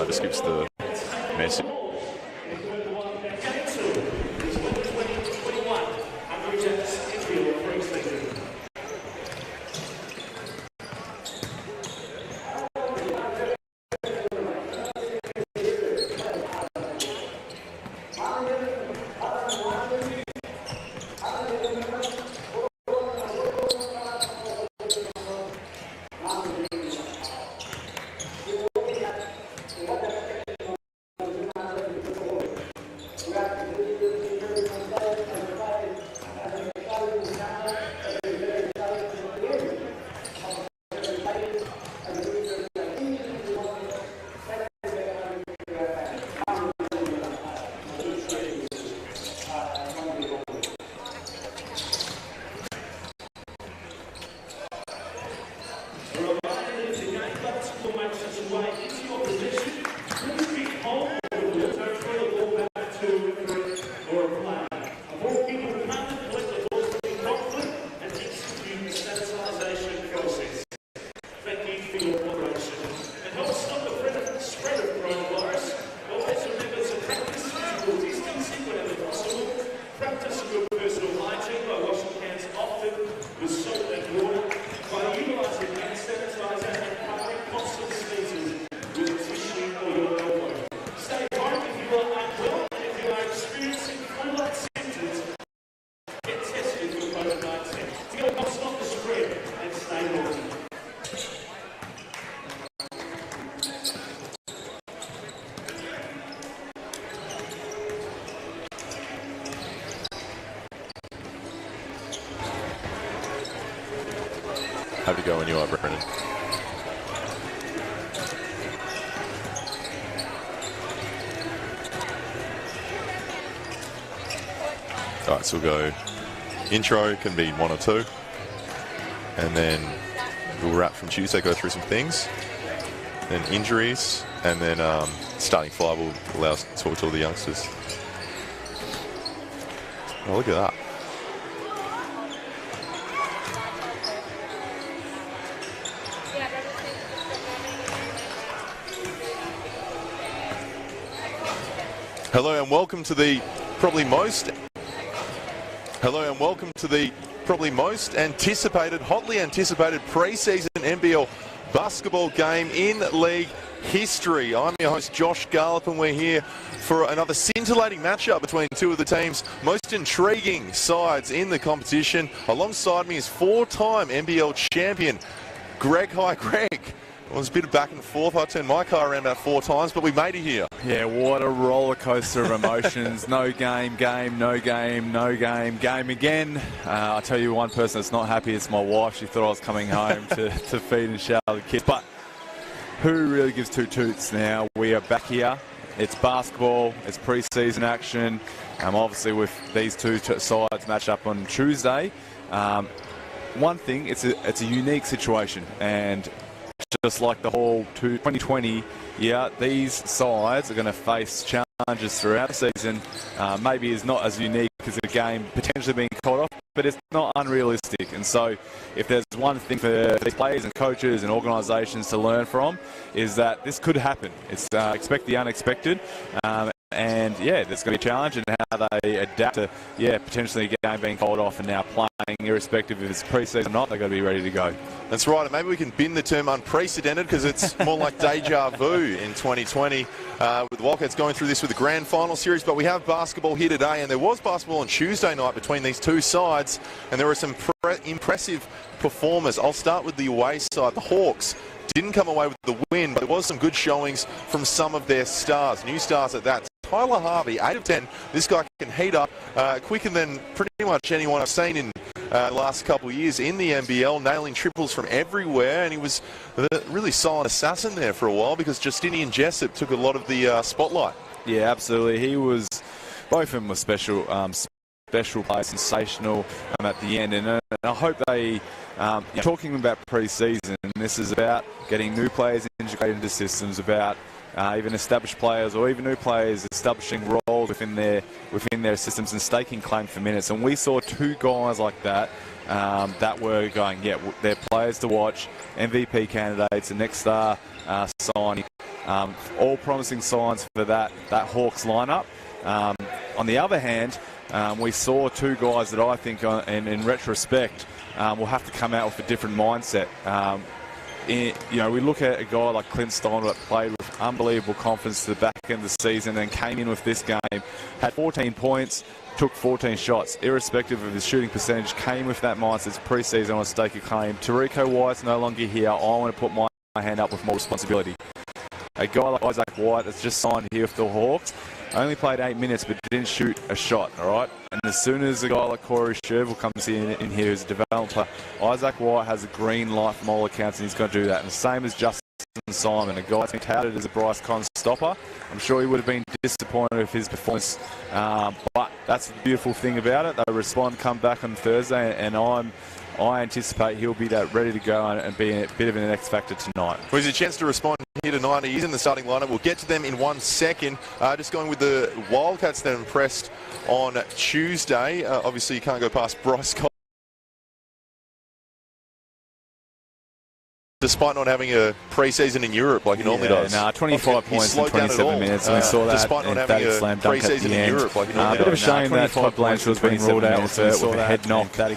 just gives the message. Have to go when you are, Brendan. All right, so we'll go intro, can be 1 or 2. And then we'll wrap from Tuesday, go through some things. Then injuries, and then starting 5 will allow us to talk to all the youngsters. Oh, look at that. Hello and welcome to the probably most anticipated, hotly anticipated preseason NBL basketball game in league history. I'm your host Josh Garlip, and we're here for another scintillating matchup between two of the team's most intriguing sides in the competition. Alongside me is 4-time NBL champion Greg. Hi, Greg. It was a bit of back and forth. I turned my car around about 4 times, but we made it here. Yeah, what a roller coaster of emotions. No game, no game, no game, game again. I'll tell you one person that's not happy, it's my wife. She thought I was coming home to feed and shower the kids. But who really gives two toots now? We are back here. It's basketball, it's pre-season action. Obviously with these two sides match up on Tuesday. One thing, it's a unique situation, and just like the whole 2020 year, these sides are going to face challenges throughout the season. Maybe it's not as unique as a game potentially being called off, but it's not unrealistic. And so if there's one thing for these players and coaches and organisations to learn from, is that this could happen. It's expect the unexpected. And yeah, there's going to be a challenge in how they adapt to, potentially a game being called off and now playing, irrespective if it's pre-season or not, they've got to be ready to go. That's right, and maybe we can bin the term unprecedented because it's more like deja vu in 2020 with the Wildcats going through this with the grand final series. But we have basketball here today, and there was basketball on Tuesday night between these two sides, and there were some impressive performers. I'll start with the away side. The Hawks didn't come away with the win, but there was some good showings from some of their stars, new stars at that. Tyler Harvey, 8 of 10. This guy can heat up quicker than pretty much anyone I've seen in the last couple of years in the NBL, nailing triples from everywhere, and he was a really silent assassin there for a while because Justinian Jessup took a lot of the spotlight. Yeah, absolutely. He was, both of them were special play, sensational at the end, and I hope they, talking about pre-season, this is about getting new players integrated into systems, about even established players or even new players establishing roles within their systems and staking claim for minutes. And we saw 2 guys like that that were going, they're players to watch, MVP candidates, the next star signing. All promising signs for that Hawks lineup. On the other hand, we saw two guys that I think, in retrospect, will have to come out with a different mindset. We look at a guy like Clint Steiner that played with unbelievable confidence to the back end of the season and came in with this game, had 14 points, took 14 shots, irrespective of his shooting percentage, came with that mindset. It's preseason on a stake of claim. Tariko White's no longer here. I want to put my hand up with more responsibility. A guy like Isaac White that's just signed here with the Hawks only played 8 minutes but didn't shoot a shot, all right? And as soon as a guy like Corey Shervill comes in here who's a developer, Isaac White has a green light from all accounts and he's going to do that. And the same as Justin Simon, a guy that's been touted as a Bryce Conn stopper. I'm sure he would have been disappointed with his performance, but that's the beautiful thing about it. They respond, come back on Thursday, and I anticipate he'll be ready to go and be a bit of an X factor tonight. Well, he's a chance to respond here tonight. He is in the starting lineup. We'll get to them in 1 second. Just going with the Wildcats that impressed on Tuesday. Obviously, you can't go past Bryce Conn. Despite not having a pre-season in Europe like he normally does. 25 points in 27 minutes. We saw that. Despite not having a pre-season in Europe like he normally does. A bit of a shame that 25 Todd Blanchard was being ruled out with a head knock prior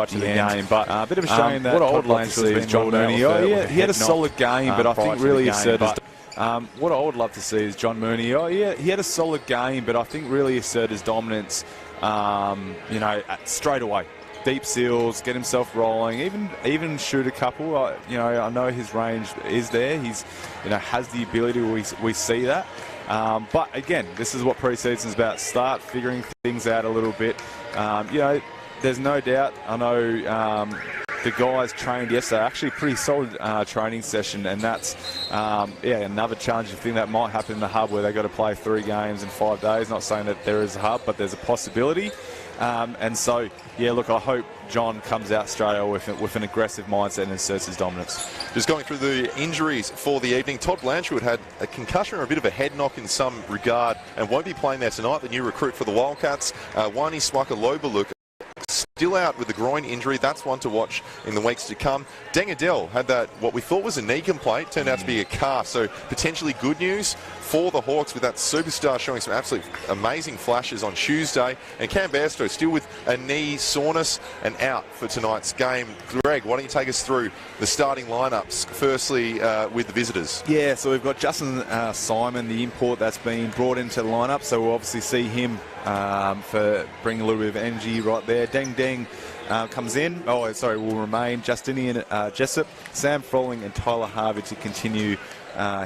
to the game. But a bit of a shame that Todd Blanchard was being John Mooney. He had a solid game, but I think really asserted his... what I would love to see is John Mooney. He had a solid game, but I think really asserted his dominance, straight away. Deep seals, get himself rolling, even shoot a couple. I know his range is there. He's, has the ability. We see that. But again, this is what preseason is about. Start figuring things out a little bit. There's no doubt. I know the guys trained yesterday. Actually, pretty solid training session, and that's another challenging thing that might happen in the hub where they got to play 3 games in 5 days. Not saying that there is a hub, but there's a possibility. And so, I hope John comes out straight away with an aggressive mindset and asserts his dominance. Just going through the injuries for the evening, Todd Blanchard had a concussion or a bit of a head knock in some regard and won't be playing there tonight. The new recruit for the Wildcats, Wani Swaka-Lobaluk, still out with the groin injury. That's one to watch in the weeks to come. Deng Adel had that, what we thought was a knee complaint, turned out to be a calf. So potentially good news for the Hawks with that superstar showing some absolutely amazing flashes on Tuesday. And Cam Bairstow still with a knee soreness and out for tonight's game. Greg, why don't you take us through the starting lineups, firstly with the visitors? Yeah, so we've got Justin Simon, the import that's been brought into the lineup. So we'll obviously see him for bringing a little bit of energy right there. Deng comes in. Will remain. Justinian Jessup, Sam Froling and Tyler Harvey to continue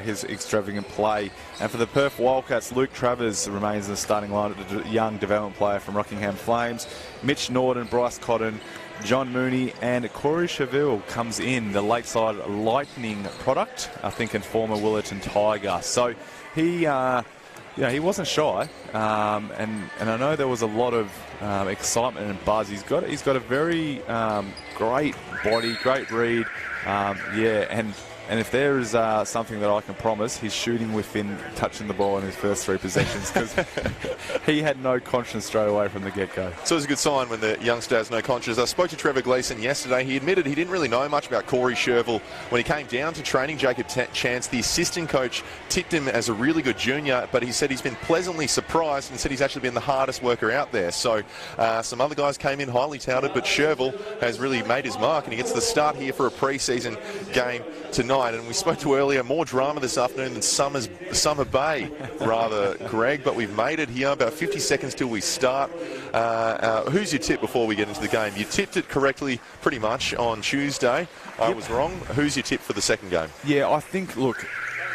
his extravagant play. And for the Perth Wildcats, Luke Travers remains in the starting lineup, the young development player from Rockingham Flames. Mitch Norton, Bryce Cotton, John Mooney and Corey Shervill comes in, the Lakeside Lightning product, I think, and former Willerton Tiger. So he wasn't shy, and I know there was a lot of excitement and buzz. He's got a very great body, great read, and if there is something that I can promise, he's shooting within touching the ball in his first 3 possessions, because he had no conscience straight away from the get-go. So it's a good sign when the youngster has no conscience. I spoke to Trevor Gleeson yesterday. He admitted he didn't really know much about Corey Shervill. When he came down to training, Jacob Chance, the assistant coach, tipped him as a really good junior, but he said he's been pleasantly surprised and said he's actually been the hardest worker out there. So some other guys came in highly touted, but Shervill has really made his mark, and he gets the start here for a pre-season game tonight. And we spoke to earlier, more drama this afternoon than Summer Bay, rather, Greg, but we've made it here. About 50 seconds till we start. Who's your tip before we get into the game? You tipped it correctly pretty much on Tuesday. I was wrong. Who's your tip for the second game? Yeah, I think, look,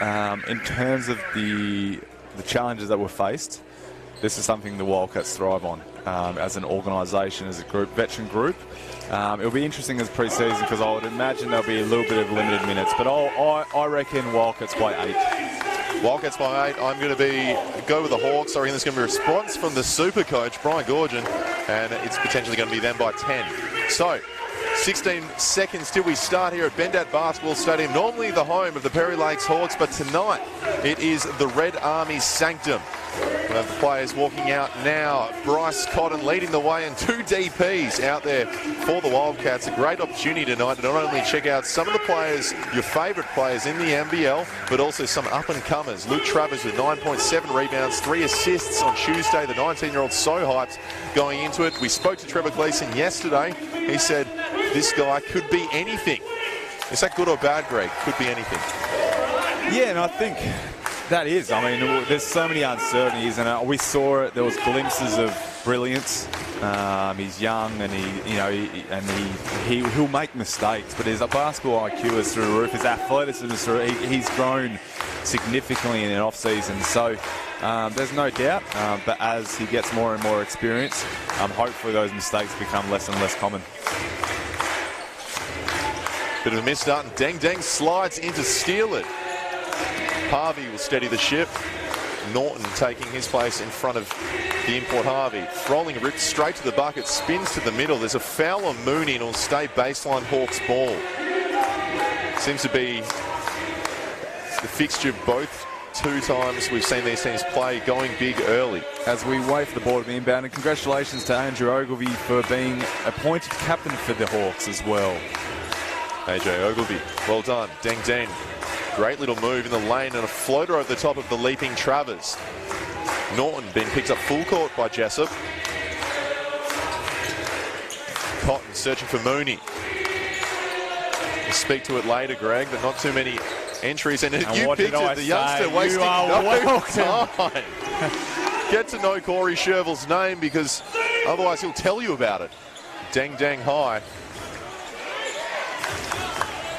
in terms of the challenges that were faced, this is something the Wildcats thrive on as an organisation, as a group, veteran group. It'll be interesting as pre-season, because I would imagine there'll be a little bit of limited minutes, but I reckon Wildcats by 8. Wildcats by 8. I'm going to go with the Hawks. I reckon there's going to be a response from the super coach, Brian Gorgon, and it's potentially going to be them by 10. So, 16 seconds till we start here at Bendat Basketball Stadium, normally the home of the Perry Lakes Hawks, but tonight it is the Red Army's sanctum. We have the players walking out now. Bryce Cotton leading the way and 2 DPs out there for the Wildcats. A great opportunity tonight to not only check out some of the players, your favourite players in the NBL, but also some up-and-comers. Luke Travers with 9.7 rebounds, 3 assists on Tuesday. The 19-year-old so hyped going into it. We spoke to Trevor Gleeson yesterday. He said this guy could be anything. Is that good or bad, Greg? Could be anything. Yeah, and I think that is. I mean, there's so many uncertainties, and we saw it. There was glimpses of brilliance. He's young, and he'll make mistakes, but his basketball IQ is through the roof. His athleticism is through. He's grown significantly in an off season, so there's no doubt. But as he gets more and more experience, hopefully those mistakes become less and less common. Bit of a miss start, and Deng Deng slides in to steal it. Harvey will steady the ship. Norton taking his place in front of the import Harvey. Rolling ripped straight to the bucket, spins to the middle. There's a foul on Mooney and it'll stay baseline Hawks ball. Seems to be the fixture both 2 times we've seen these teams play, going big early. As we wait for the ball to be inbound, and congratulations to Andrew Ogilvie for being appointed captain for the Hawks as well. AJ Ogilvie, well done. Deng Deng. Great little move in the lane and a floater over the top of the leaping Travers. Norton being picked up full court by Jessup. Cotton searching for Mooney. We'll speak to it later, Greg, but not too many entries. And you picked it, the youngster wasting no time. Get to know Corey Sherville's name because otherwise he'll tell you about it. Deng Deng high.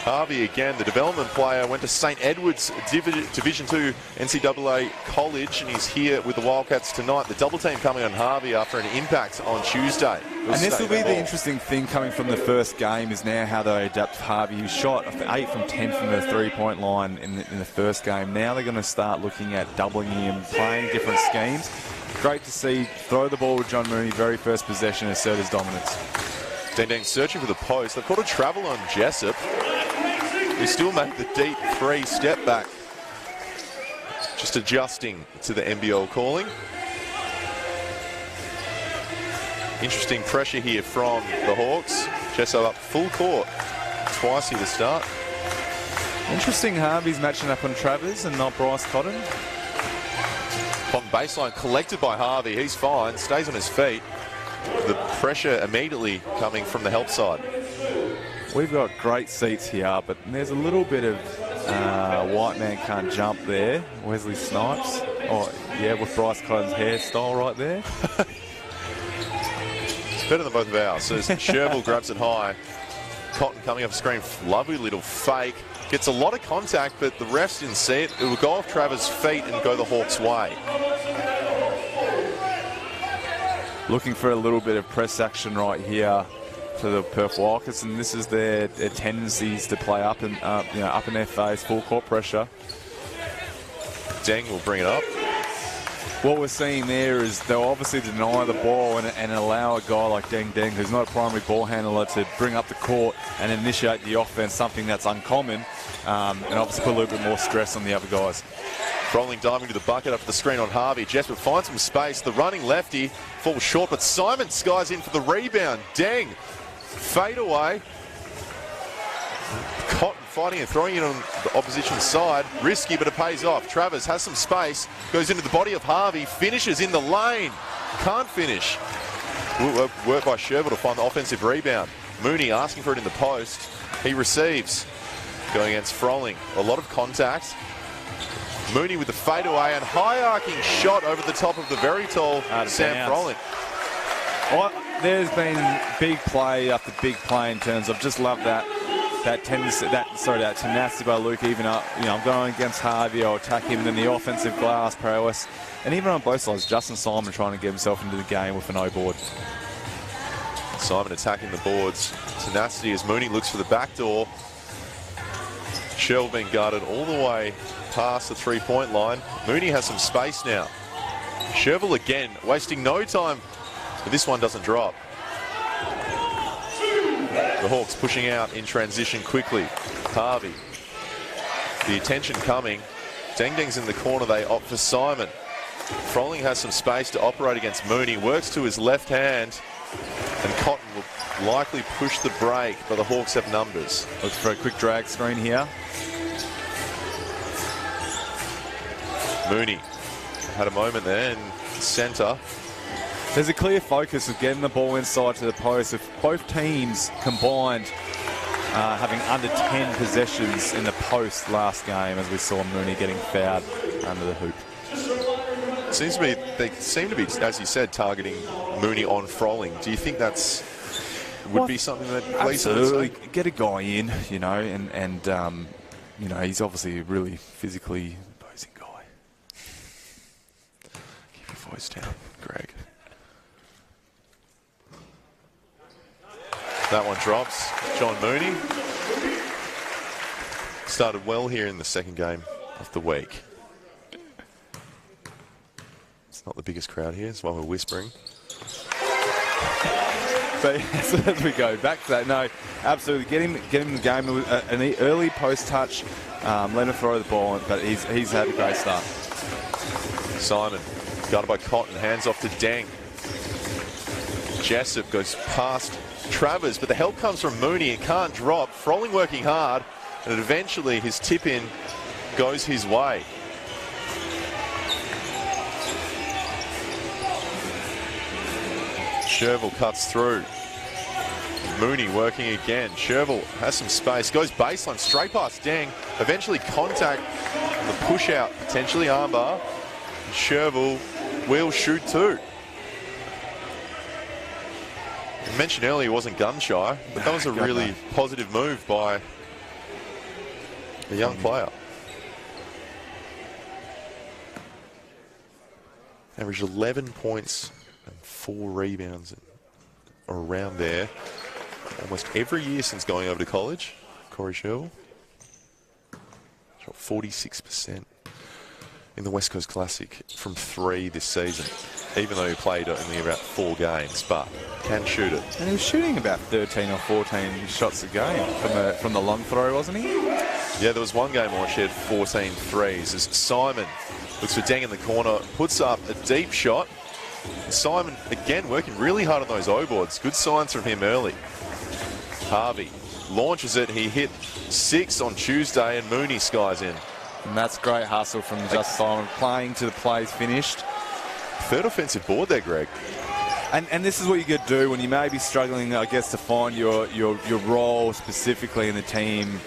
Harvey again, the development player, went to St. Edward's Division 2 NCAA College, and he's here with the Wildcats tonight. The double team coming on Harvey after an impact on Tuesday. And this will be the interesting thing coming from the first game is now how they adapt Harvey, who shot 8 from 10 from the three-point line in the first game. Now they're going to start looking at doubling him, playing different schemes. Great to see. Throw the ball with John Mooney, very first possession, assert his dominance. Deng Deng searching for the post. They've caught a travel on Jessup. We still make the deep 3 step back. Just adjusting to the NBL calling. Interesting pressure here from the Hawks. Jessup up full court twice here to start. Interesting, Harvey's matching up on Travers and not Bryce Cotton. On baseline, collected by Harvey. He's fine, stays on his feet. The pressure immediately coming from the help side. We've got great seats here, but there's a little bit of white man can't jump there. Wesley Snipes. Oh, yeah, with Bryce Cotton's hairstyle right there. It's better than both of ours. So Sherville grabs it high. Cotton coming up screen. Lovely little fake. Gets a lot of contact, but the refs didn't see it. It will go off Travers' feet and go the Hawks' way. Looking for a little bit of press action right here for the Perth Wildcats, and this is their tendencies to play up and up in their face, full court pressure. Deng will bring it up. What we're seeing there is they'll obviously deny the ball and allow a guy like Deng Deng, who's not a primary ball handler, to bring up the court and initiate the offense, something that's uncommon, and obviously put a little bit more stress on the other guys. Rolling, diving to the bucket after the screen on Harvey. Jessup finds some space. The running lefty falls short, but Simon skies in for the rebound. Deng, fade away. Cotton fighting and throwing it on the opposition side. Risky, but it pays off. Travers has some space, goes into the body of Harvey, finishes in the lane. Can't finish. Work by Sherville to find the offensive rebound. Mooney asking for it in the post. He receives. Going against Froling. A lot of contact. Mooney with the fadeaway and high-arcing shot over the top of the very tall Sam Froling. Well, there's been big play after big play in terms of just love that tenacity by Luke. Even I'm going against Harvey, I'll attack him, then the offensive glass prowess, and even on both sides, Justin Simon trying to get himself into the game with an O board. Simon attacking the boards. Tenacity as Mooney looks for the back door. Sherville being guarded all the way past the three-point line. Mooney has some space now. Sherville again, wasting no time, but this one doesn't drop. The Hawks pushing out in transition quickly. Harvey. The attention coming. Deng Deng's in the corner. They opt for Simon. Froling has some space to operate against Mooney. Works to his left hand. And Cotton will likely push the break, but the Hawks have numbers. Looks for a quick drag screen here. Mooney had a moment there in centre. There's a clear focus of getting the ball inside to the post. If both teams combined having under 10 possessions in the post last game, as we saw Mooney getting fouled under the hoop. Seems to be, they seem to be, as you said, targeting Mooney on Froling. Do you think that's would be something that Gleeson would say? Get a guy in, you know, and you know, he's obviously a really physically imposing guy. Keep your voice down, Greg. That one drops. John Mooney started well here in the second game of the week. It's not the biggest crowd here, that's why we're whispering. But as we go back to that, no, absolutely, get him in the game. An early post touch, let him throw the ball, but he's had a great start. Simon, guarded by Cotton, hands off to Deng. Jessup goes past Travers, but the help comes from Mooney. It can't drop. Froling working hard, and eventually his tip in goes his way. Sherville cuts through. Mooney working again. Sherville has some space, goes baseline, straight past Deng. Eventually contact, the push out, potentially armbar. Sherville will shoot too. I mentioned earlier he wasn't gun shy, but that was a really positive move by a young player. Averaged 11 points and 4 rebounds around there. Almost every year since going over to college, Corey Sherville. Shot 46% in the West Coast Classic from 3 this season, even though he played only about 4 games, but can shoot it. And he was shooting about 13 or 14 shots a game from the long throw, wasn't he? Yeah, there was one game on which he had 14 threes as Simon looks for Deng in the corner, puts up a deep shot. Simon, again, working really hard on those O-boards. Good signs from him early. Harvey launches it. He hit 6 on Tuesday, and Mooney skies in. And that's great hustle from just Simon, playing to the plays finished. Third offensive board there, Greg. And this is what you could do when you may be struggling, I guess, to find your role specifically in the team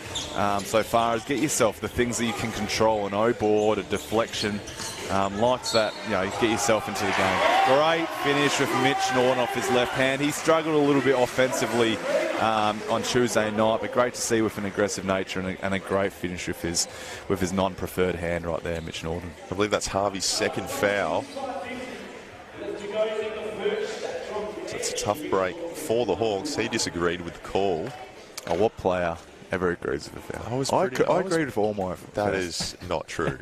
so far, is get yourself the things that you can control, an O-board, a deflection, likes that, you know, get yourself into the game. Great finish with Mitch Norton off his left hand. He struggled a little bit offensively on Tuesday night, but great to see with an aggressive nature and a great finish with his non-preferred hand right there, Mitch Norton. I believe that's Harvey's second foul. So it's a tough break for the Hawks. He disagreed with the call. Oh, what player ever agrees with a foul? I agreed with all my fouls. That is not true.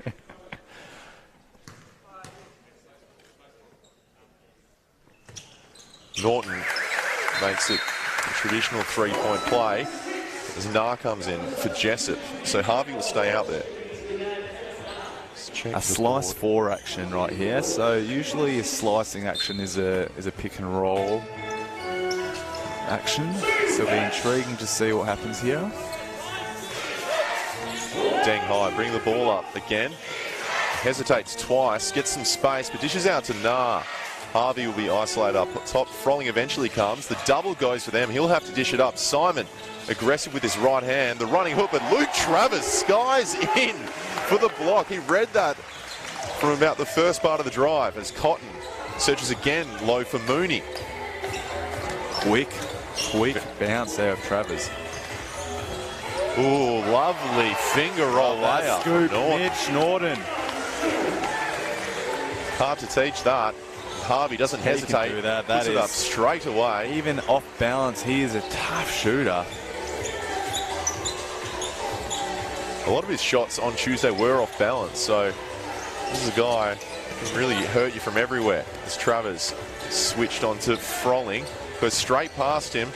Norton makes it a traditional three-point play as Nah comes in for Jessup. So Harvey will stay out there. A slice 4 action right here. So usually a slicing action is a pick and roll action. So it'll be intriguing to see what happens here. Deng high, bring the ball up again. Hesitates twice, gets some space, but dishes out to Nah. Harvey will be isolated up top. Froling eventually comes. The double goes for them. He'll have to dish it up. Simon, aggressive with his right hand. The running hook, but Luke Travers skies in for the block. He read that from about the first part of the drive as Cotton searches again low for Mooney. Quick bounce there of Travers. Ooh, lovely finger roll layup. Scoop, Mitch Norton. Hard to teach that. Harvey doesn't hesitate. He can do that. Puts it up straight away. Even off balance, he is a tough shooter. A lot of his shots on Tuesday were off balance, so this is a guy who can really hurt you from everywhere. As Travers switched on to Froling, goes straight past him,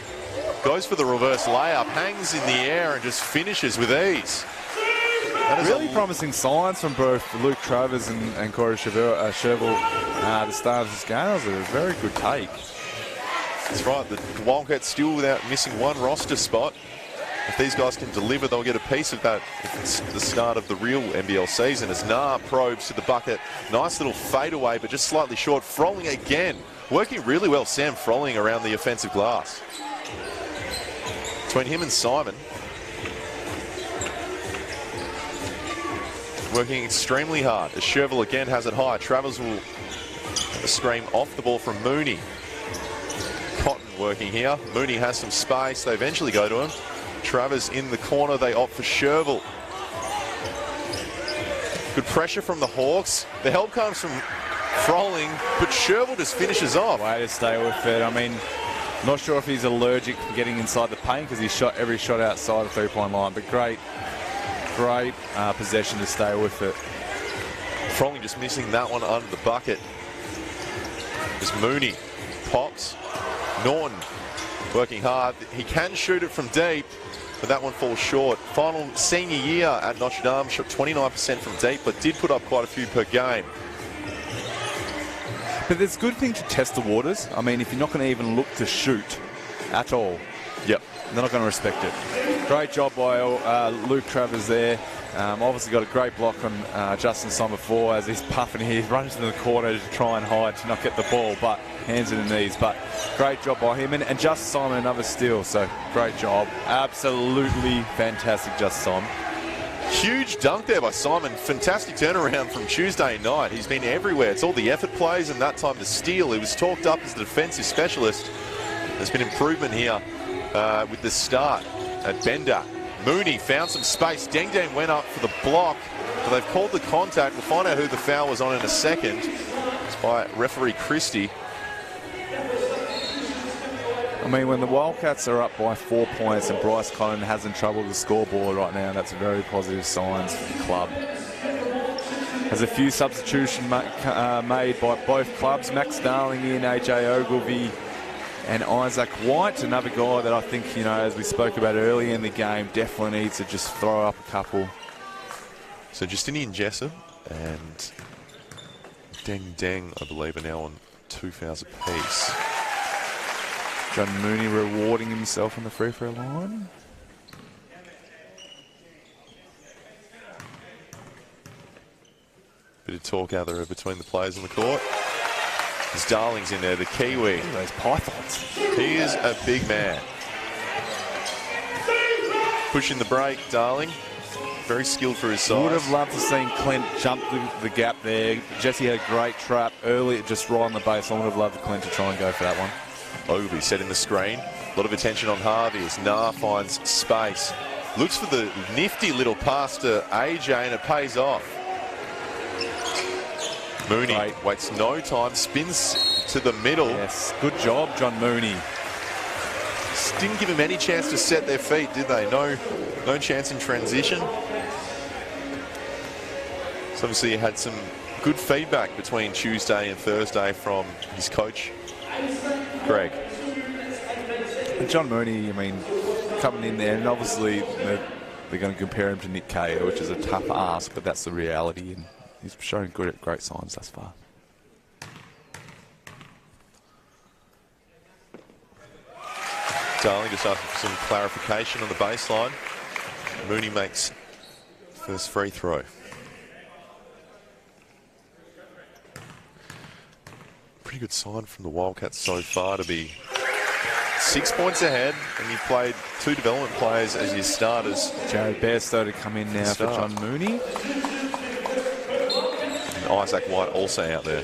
goes for the reverse layup, hangs in the air and just finishes with ease. That is really promising signs from both Luke Travers and Corey Sherville the start of this game. That was a very good take. That's right. The Wildcats still without missing one roster spot. If these guys can deliver, they'll get a piece of that if it's the start of the real NBL season. As Nah probes to the bucket. Nice little fadeaway, but just slightly short. Froling again. Working really well, Sam Froling around the offensive glass. Between him and Simon. Working extremely hard. As Sherville again has it high. Travers will scream off the ball from Mooney. Cotton working here. Mooney has some space. They eventually go to him. Travers in the corner. They opt for Sherville. Good pressure from the Hawks. The help comes from Froling, but Sherville just finishes off. Way to stay with it. I mean, not sure if he's allergic to getting inside the paint because he shot every shot outside the three-point line, but great possession to stay with it. Froling just missing that one under the bucket. As Mooney pops. Norton working hard. He can shoot it from deep, but that one falls short. Final senior year at Notre Dame, shot 29% from deep, but did put up quite a few per game. But it's a good thing to test the waters. I mean, if you're not going to even look to shoot at all, yep, they're not going to respect it. Great job by Luke Travers there. Obviously got a great block on Justin Simon before as he's puffing here. He runs into the corner to try and hide to not get the ball, but hands in the knees. But great job by him. And Justin Simon, another steal. So great job. Absolutely fantastic, Justin Simon. Huge dunk there by Simon. Fantastic turnaround from Tuesday night. He's been everywhere. It's all the effort plays and that time to steal. He was talked up as the defensive specialist. There's been improvement here with the start at Bender. Mooney found some space. Deng Deng went up for the block, but they've called the contact. We'll find out who the foul was on in a second. It's by referee Christie. I mean, when the Wildcats are up by 4 points and Bryce Connon hasn't troubled the scoreboard right now, that's very positive signs for the club. There's a few substitutions made by both clubs. Max Darling in, AJ Ogilvie and Isaac White, another guy that I think, you know, as we spoke about earlier in the game, definitely needs to just throw up a couple. So Justinian Jessup and Deng Deng, I believe, are now on 2 fouls apiece. John Mooney rewarding himself on the free throw line. Bit of talk out there between the players on the court. His Darling's in there, the Kiwi. Look at those pythons. He is a big man. Pushing the break, Darling. Very skilled for his size. Would have loved to seen Clint jump the gap there. Jesse had a great trap early, just right on the base. I would have loved Clint to try and go for that one. Ogilvie setting the screen. A lot of attention on Harvey as Nah finds space. Looks for the nifty little pass to AJ and it pays off. Mooney waits no time, spins to the middle. Yes, good job, John Mooney. Just didn't give him any chance to set their feet, did they? No chance in transition. So obviously he had some good feedback between Tuesday and Thursday from his coach, Greg. And John Mooney, I mean, coming in there, and obviously they're going to compare him to Nick Kay, which is a tough ask, but that's the reality. And he's showing great signs thus far. Darling just asking for some clarification on the baseline. Mooney makes first free throw. Pretty good sign from the Wildcats so far to be 6 points ahead, and you've played 2 development players as your starters. Jared Bairstow to come in now for John Mooney. And Isaac White also out there.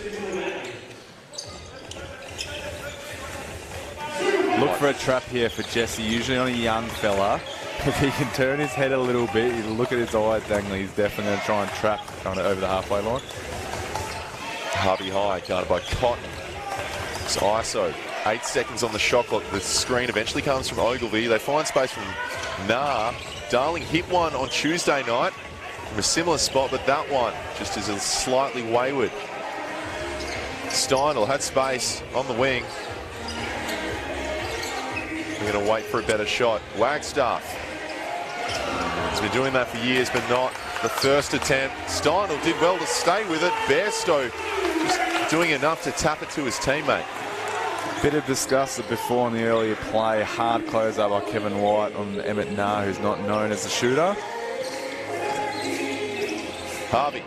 Look for a trap here for Jesse, usually on a young fella. If he can turn his head a little bit, you look at his eyes dangling, he's definitely going to try and trap kind of over the halfway line. Harvey High guarded by Cotton. It's ISO. 8 seconds on the shot clock. The screen eventually comes from Ogilvie. They find space from Nah. Darling hit one on Tuesday night from a similar spot, but that one just is a slightly wayward. Steindl had space on the wing. We're going to wait for a better shot. Wagstaff. He's been doing that for years, but not the first attempt. Steindl did well to stay with it. Bairstow just doing enough to tap it to his teammate. Bit of discussed before in the earlier play. Hard close up by Kevin White on Emmett Nah, who's not known as a shooter. Harvey.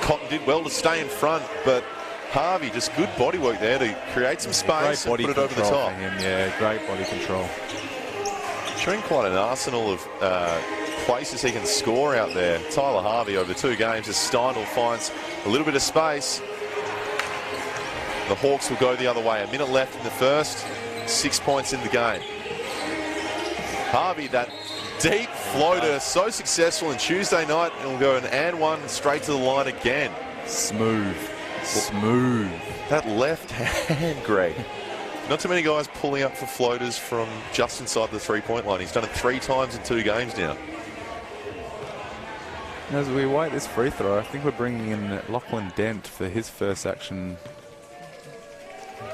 Cotton did well to stay in front, but Harvey, just good body work there to create some space and put it over the top. For him, yeah, great body control. Showing quite an arsenal of places he can score out there. Tyler Harvey over 2 games as Steindl finds a little bit of space. The Hawks will go the other way. A minute left in the first, 6 points in the game. Harvey, that deep floater, so successful in Tuesday night, and will go an and one straight to the line again. Smooth. Smooth. That left hand, Greg. Not too many guys pulling up for floaters from just inside the 3-point line. He's done it 3 times in 2 games now. As we wait this free throw, I think we're bringing in Lachlan Dent for his first action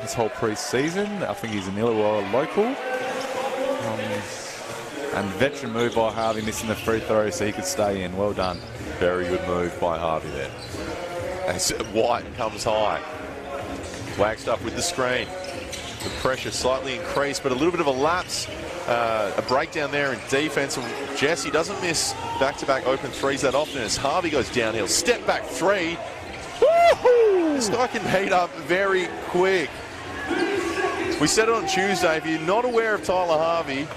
this whole pre-season. I think he's an Illawarra local. And veteran move by Harvey, missing the free throw so he could stay in. Well done. Very good move by Harvey there. As White comes high. Wagstaff with the screen. The pressure slightly increased, but a little bit of a lapse. A breakdown there in defense. And Jesse doesn't miss back-to-back open threes that often as Harvey goes downhill. Step back 3. Woohoo! This guy can heat up very quick. We said it on Tuesday. If you're not aware of Tyler Harvey,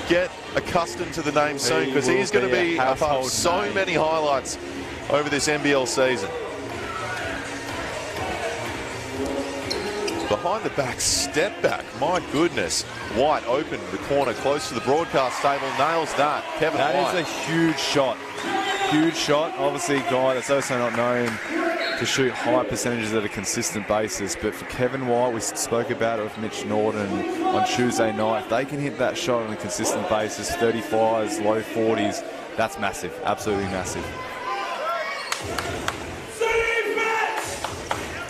get accustomed to the name soon, because he is going to be a part of so many highlights over this NBL season. Behind the back, step back. My goodness. White open the corner close to the broadcast table. Nails that. Kevin White. That is a huge shot. Huge shot. Obviously a guy that's also not known to shoot high percentages at a consistent basis. But for Kevin White, we spoke about it with Mitch Norton on Tuesday night. If they can hit that shot on a consistent basis, 35s, low 40s, that's massive. Absolutely massive.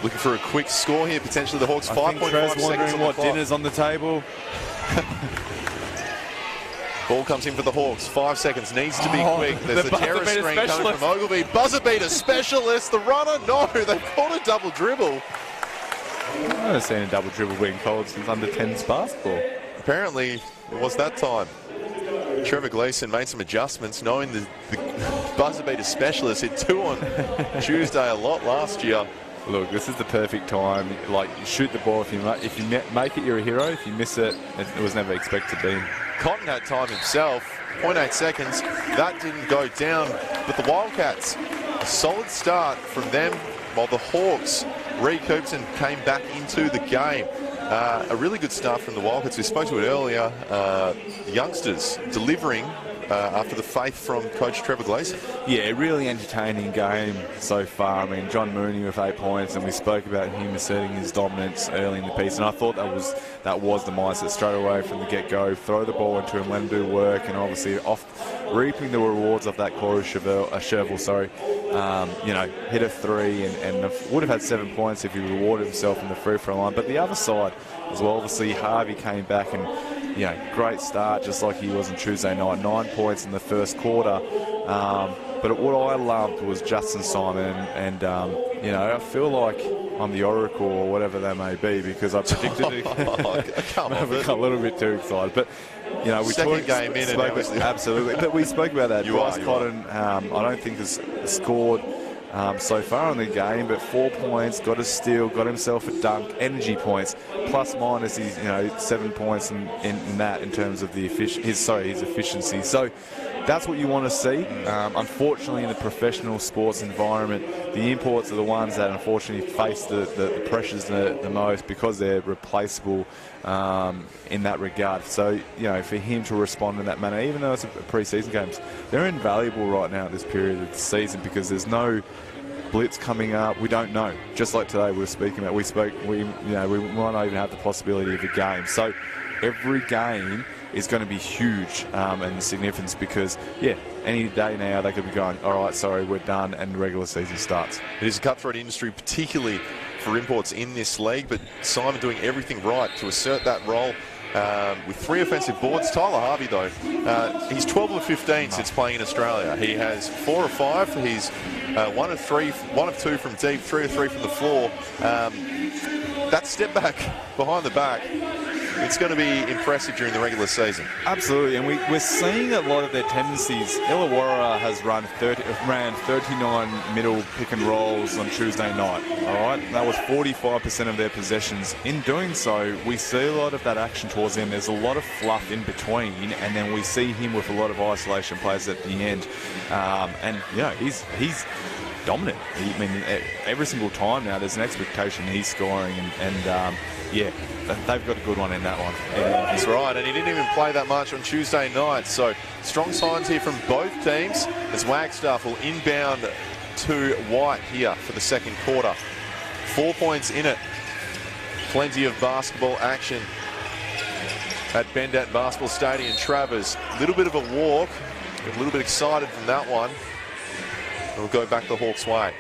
Looking for a quick score here. Potentially the Hawks 5.5 seconds wondering what dinner's on the table. Ball comes in for the Hawks. 5 seconds. Needs to be quick. There's a terror screen coming from Ogilvy. Buzzer beater specialist. The runner. No, they've caught a double dribble. I haven't seen a double dribble being called since under 10s basketball. Apparently, it was that time. Trevor Gleeson made some adjustments, knowing the buzzer beater specialist hit 2 on Tuesday a lot last year. Look, this is the perfect time. Like, you shoot the ball. If you make it, you're a hero. If you miss it, it was never expected to be. Cotton had time himself. 0.8 seconds. That didn't go down. But the Wildcats, a solid start from them, while the Hawks recouped and came back into the game. A really good start from the Wildcats. We spoke to it earlier. Youngsters delivering after the faith from Coach Trevor Gleeson. Yeah, really entertaining game so far. I mean, John Mooney with 8 points, and we spoke about him asserting his dominance early in the piece, and I thought that was the mindset straight away from the get-go. Throw the ball into him, let him do work, and obviously reaping the rewards of that Corey Sherville, hit a 3 and would have had 7 points if he rewarded himself in the free throw line. But the other side as well, obviously Harvey came back and great start, just like he was on Tuesday night. 9 points in the first quarter. But what I loved was Justin Simon, and I feel like I'm the oracle or whatever that may be, because I predicted it. I got a little bit too excited, but we second game in and absolutely. But we spoke about that. Bryce Cotton, I don't think has scored so far in the game, but 4 points, got a steal, got himself a dunk, energy points, plus minus his 7 points in that in terms of his efficiency. So that's what you want to see. Unfortunately, in the professional sports environment, the imports are the ones that unfortunately face the pressures the most, because they're replaceable in that regard. So, for him to respond in that manner, even though it's a pre-season games, they're invaluable right now at this period of the season, because there's no blitz coming up. We don't know. Just like today we were speaking about, we might not even have the possibility of a game. So every game is going to be huge and significance, because any day now they could be going, all right, sorry, we're done, and the regular season starts. It is a cutthroat industry, particularly for imports in this league, but Simon doing everything right to assert that role. With 3 offensive boards. Tyler Harvey, though, he's 12 of 15 since playing in Australia. He has 4 of 5. He's 1 of 2 from deep, 3 of 3 from the floor. That step back behind the back, it's going to be impressive during the regular season. Absolutely, and we're seeing a lot of their tendencies. Illawarra has ran 39 middle pick and rolls on Tuesday night. All right, that was 45% of their possessions. In doing so, we see a lot of that action towards the end. There's a lot of fluff in between, and then we see him with a lot of isolation plays at the end. And you know, he's dominant. I mean, every single time now, there's an expectation he's scoring, and yeah, they've got a good one in that one. Yeah, that's right, and he didn't even play that much on Tuesday night, so strong signs here from both teams as Wagstaff will inbound to White here for the second quarter. 4 points in it. Plenty of basketball action at Bendat Basketball Stadium. Travers, a little bit of a walk, a little bit excited from that one. We'll go back the Hawks' way.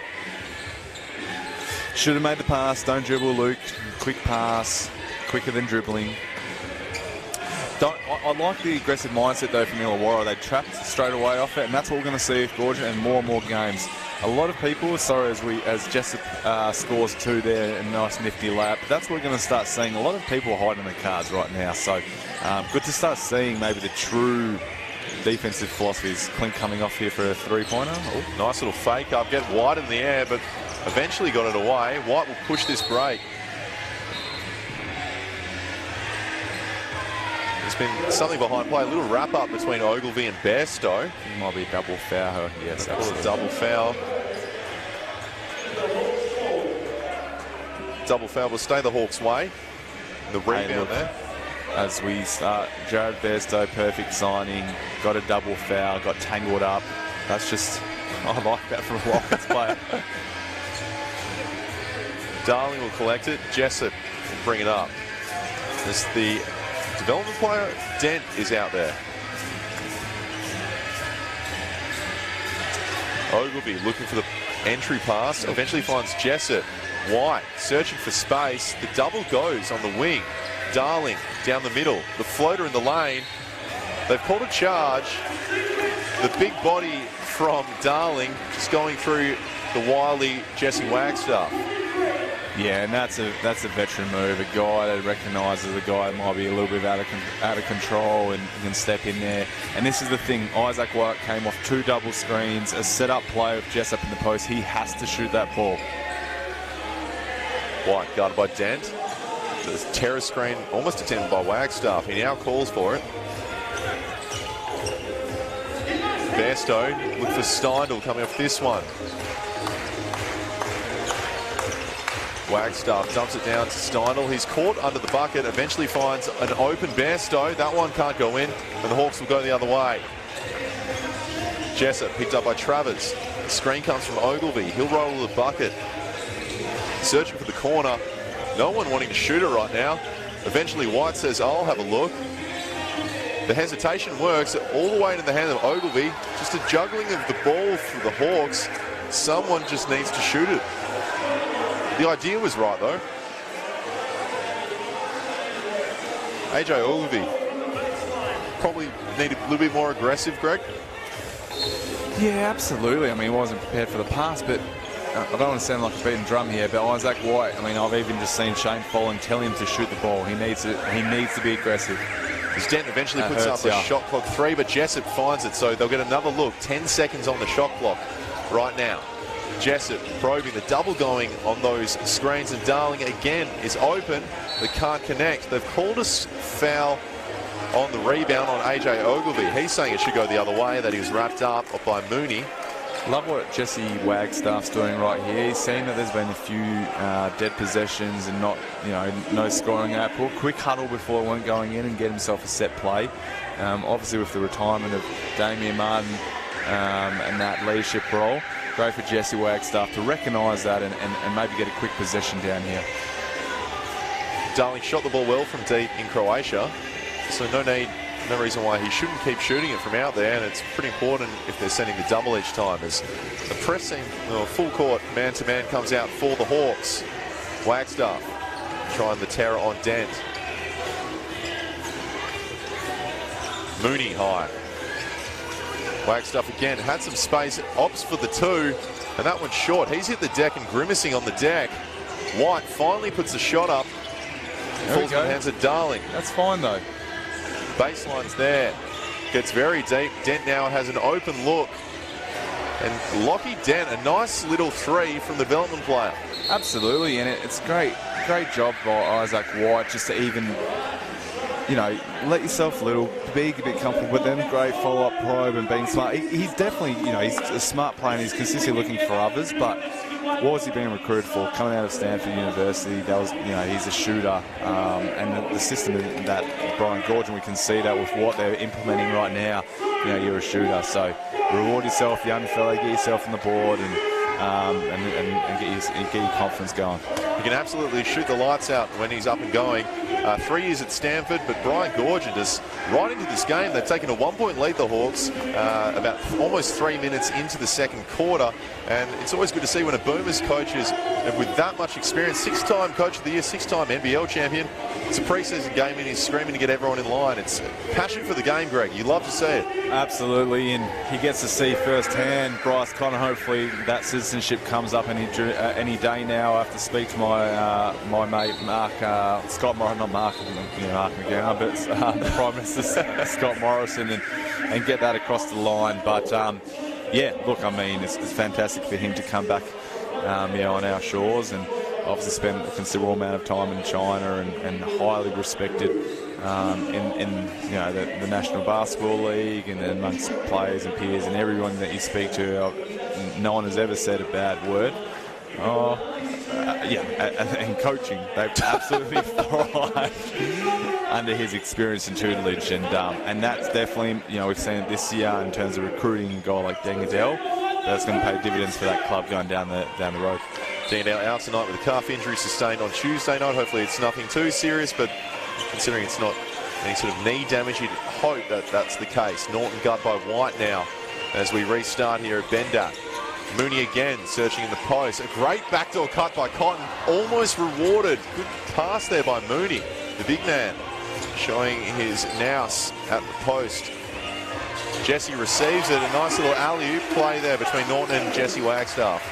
Should have made the pass. Don't dribble, Luke. Quick pass, quicker than dribbling. I like the aggressive mindset, though, from Illawarra. They trapped straight away off it, and that's what we're going to see with Georgia and more games. A lot of people, sorry, as Jessup scores 2 there, a nice nifty layup. That's what we're going to start seeing. A lot of people hiding the cards right now, so good to start seeing maybe the true defensive philosophies. Clint coming off here for a 3-pointer. Oh, nice little fake up, get White in the air, but eventually got it away. White will push this break. There's been something behind play, a little wrap-up between Ogilvie and Bairstow. It might be a double foul. Yes, absolutely. A double foul. Double foul will stay the Hawks' way. The rebound there. As we start, Jared Bairstow, perfect signing, got a double foul, got tangled up. That's just, I like that from a Wildcats player. Darling will collect it. Jessup will bring it up. As the development player, Dent, is out there. Ogilvie looking for the entry pass. Eventually finds Jessup. White searching for space. The double goes on the wing. Darling down the middle. The floater in the lane. They've called a charge. The big body from Darling just going through the wily Jesse Wagstaff. Yeah, and that's a veteran move. A guy that recognises a guy that might be a little bit out of control and can step in there. And this is the thing. Isaac White came off 2 double screens. A set-up play with Jessup in the post. He has to shoot that ball. White guarded by Dent. The terror screen almost attempted by Wagstaff. He now calls for it. Bairstow look for Steindl coming off this one. Wagstaff dumps it down to Steindl. He's caught under the bucket, eventually finds an open Bairstow. That one can't go in, and the Hawks will go the other way. Jessup picked up by Travers. The screen comes from Ogilvie. He'll roll to the bucket. Searching for the corner. No one wanting to shoot it right now. Eventually White says, I'll have a look. The hesitation works all the way into the hand of Ogilvie. Just a juggling of the ball for the Hawks. Someone just needs to shoot it. The idea was right, though. AJ Ogilvie probably needed a little bit more aggressive, Greg. Yeah, absolutely. I mean, he wasn't prepared for the pass, but I don't want to sound like a beaten drum here, but Isaac White, I mean, I've even just seen Shane Follen tell him to shoot the ball. He needs to be aggressive. Dent eventually puts up a shot clock 3, but Jessup finds it, so they'll get another look. 10 seconds on the shot clock right now. Jessup probing, the double going on those screens, and Darling again is open but can't connect. They've called a foul on the rebound on AJ Ogilvie. He's saying it should go the other way, that he was wrapped up by Mooney. Love what Jesse Wagstaff's doing right here. He's seen that there's been a few dead possessions and no scoring output. Quick huddle before one going in and get himself a set play. Obviously with the retirement of Damian Martin and that leadership role, great for Jesse Wagstaff to recognise that and maybe get a quick possession down here. Darling shot the ball well from deep in Croatia, so no reason why he shouldn't keep shooting it from out there, and it's pretty important if they're sending the double each time, as the pressing full court man-to-man comes out for the Hawks. Wagstaff trying the terror on Dent. Mooney high. Wagstaff again had some space, opts for the 2, and that one's short. He's hit the deck and grimacing on the deck. White finally puts the shot up. Falls in the hands of Darling. That's fine though. Baseline's there. Gets very deep. Dent now has an open look. And Lockie Dent, a nice little 3 from the development player. Absolutely, and it's great job by Isaac White just to even, you know, let yourself a little, be a bit comfortable, but then great follow-up probe and being smart. He's definitely, you know, he's a smart player and he's consistently looking for others, but what was he being recruited for? Coming out of Stanford University, that was, you know, he's a shooter, and the system that Brian Gorgon, we can see that with what they're implementing right now. You know, you're a shooter, so reward yourself, young fella, get yourself on the board, and get your confidence going. He can absolutely shoot the lights out when he's up and going. 3 years at Stanford, but Brian Gorgon just right into this game. They've taken a 1-point lead, the Hawks, about almost 3 minutes into the second quarter. And it's always good to see when a Boomers coach is with that much experience, 6-time Coach of the Year, 6-time NBL champion. It's a preseason game and he's screaming to get everyone in line. It's passion for the game, Greg. You love to see it. Absolutely, and he gets to see firsthand. Bryce Connor, hopefully that citizenship comes up any day now. I have to speak to my mate Mark, Scott Morrison, not Mark, you know, Mark McGowan, but the Prime Minister Scott Morrison, and get that across the line. But yeah, look, I mean, it's fantastic for him to come back, you know, on our shores, and obviously spent a considerable amount of time in China and highly respected in you know the National Basketball League and amongst players and peers and everyone that you speak to. No one has ever said a bad word. Yeah, and coaching, they've absolutely thrived under his experience and tutelage, and that's definitely, you know, we've seen it this year in terms of recruiting a guy like Dengadell. That's going to pay dividends for that club going down the road. Dengadell out tonight with a calf injury sustained on Tuesday night. Hopefully it's nothing too serious, but considering it's not any sort of knee damage, you'd hope that that's the case. Norton gut by White now as we restart here at Bendat. Mooney again searching in the post. A great backdoor cut by Cotton, almost rewarded. Good pass there by Mooney, the big man, showing his nous at the post. Jesse receives it. A nice little alley-oop play there between Norton and Jesse Wagstaff.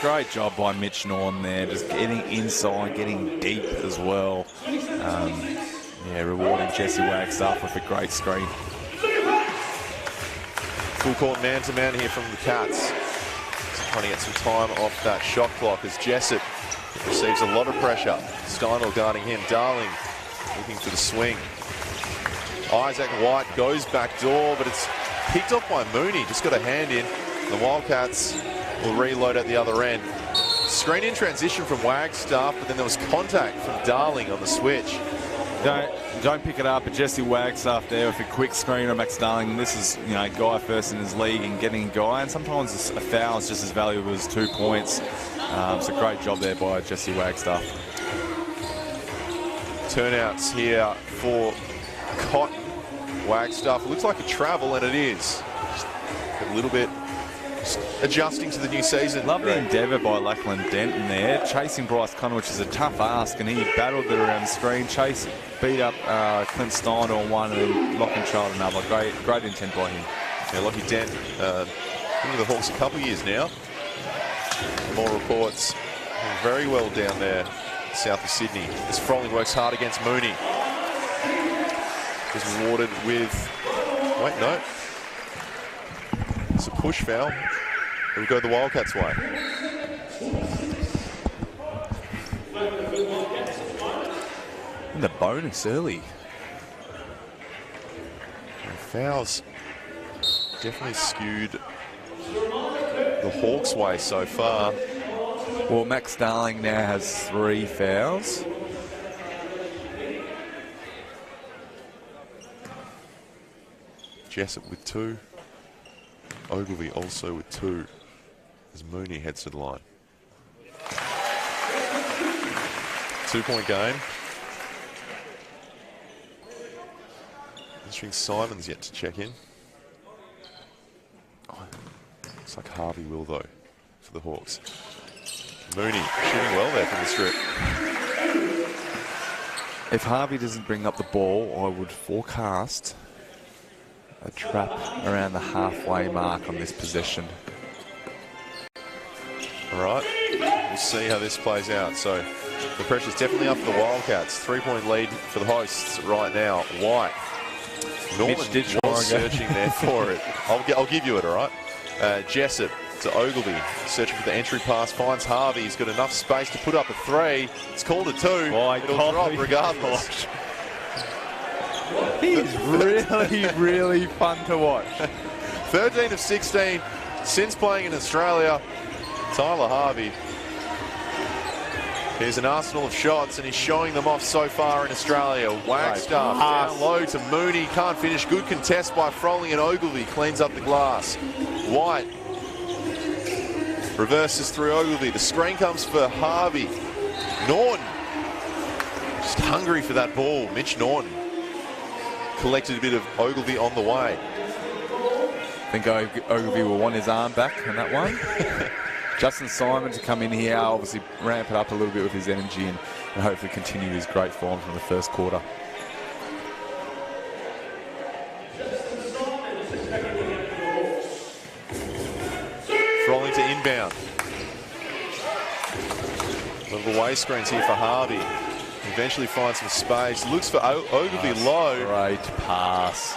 Great job by Mitch Norton there, just getting inside, getting deep as well. Yeah, rewarding Jesse Wagstaff with a great screen. Full court man-to-man here from the Cats. Just trying to get some time off that shot clock as Jessup receives a lot of pressure. Steinel guarding him. Darling looking for the swing. Isaac White goes back door, but it's picked off by Mooney. Just got a hand in. The Wildcats will reload at the other end. Screen in transition from Wagstaff, but then there was contact from Darling on the switch. Don't pick it up, but Jesse Wagstaff there with a quick screen on Max Darling. This is, you know, guy first in his league and getting a guy, and sometimes a foul is just as valuable as 2 points. So great job there by Jesse Wagstaff. Turnouts here for Cotton. Wagstaff looks like a travel, and it is. Just a little bit adjusting to the new season. Lovely endeavour by Lachlan Denton there, chasing Bryce Connor, which is a tough ask, and he battled it around the screen, beat up Clint Stein on one, and then Lachlan Child another. Great intent by him. Yeah, Lockie Dent, been with the Hawks a couple of years now. More reports, very well down there south of Sydney. As Froling works hard against Mooney. Is rewarded with, wait, no. It's a push foul. It'll go the Wildcats' way. And the bonus early. And fouls definitely skewed the Hawks' way so far. Well, Max Darling now has 3 fouls. Jessup with 2. Ogilvy also with 2 as Mooney heads to the line. 2-point game. Interesting, Simon's yet to check in. Oh, looks like Harvey will though for the Hawks. Mooney shooting well there from the strip. If Harvey doesn't bring up the ball, I would forecast a trap around the halfway mark on this possession. All right, we'll see how this plays out. So the pressure's definitely up for the Wildcats. 3-point lead for the hosts right now. White. Norman was searching there for it. I'll give you it, all right? Jessup to Ogilvy, searching for the entry pass, finds Harvey. He's got enough space to put up a 3. It's called a 2. It'll drop regardless. He's really, really fun to watch. 13 of 16 since playing in Australia. Tyler Harvey. Here's an arsenal of shots, and he's showing them off so far in Australia. Wagstaff down low to Mooney. Can't finish. Good contest by Froling, and Ogilvy cleans up the glass. White reverses through Ogilvy. The screen comes for Harvey. Norton just hungry for that ball. Mitch Norton collected a bit of Ogilvy on the way. I think Ogilvy will want his arm back on that one. Justin Simon to come in here, obviously ramp it up a little bit with his energy and hopefully continue his great form from the first quarter. Froling to inbound. Little away screens here for Harvey. Eventually finds some space. Looks for Ogilvy low. Great pass.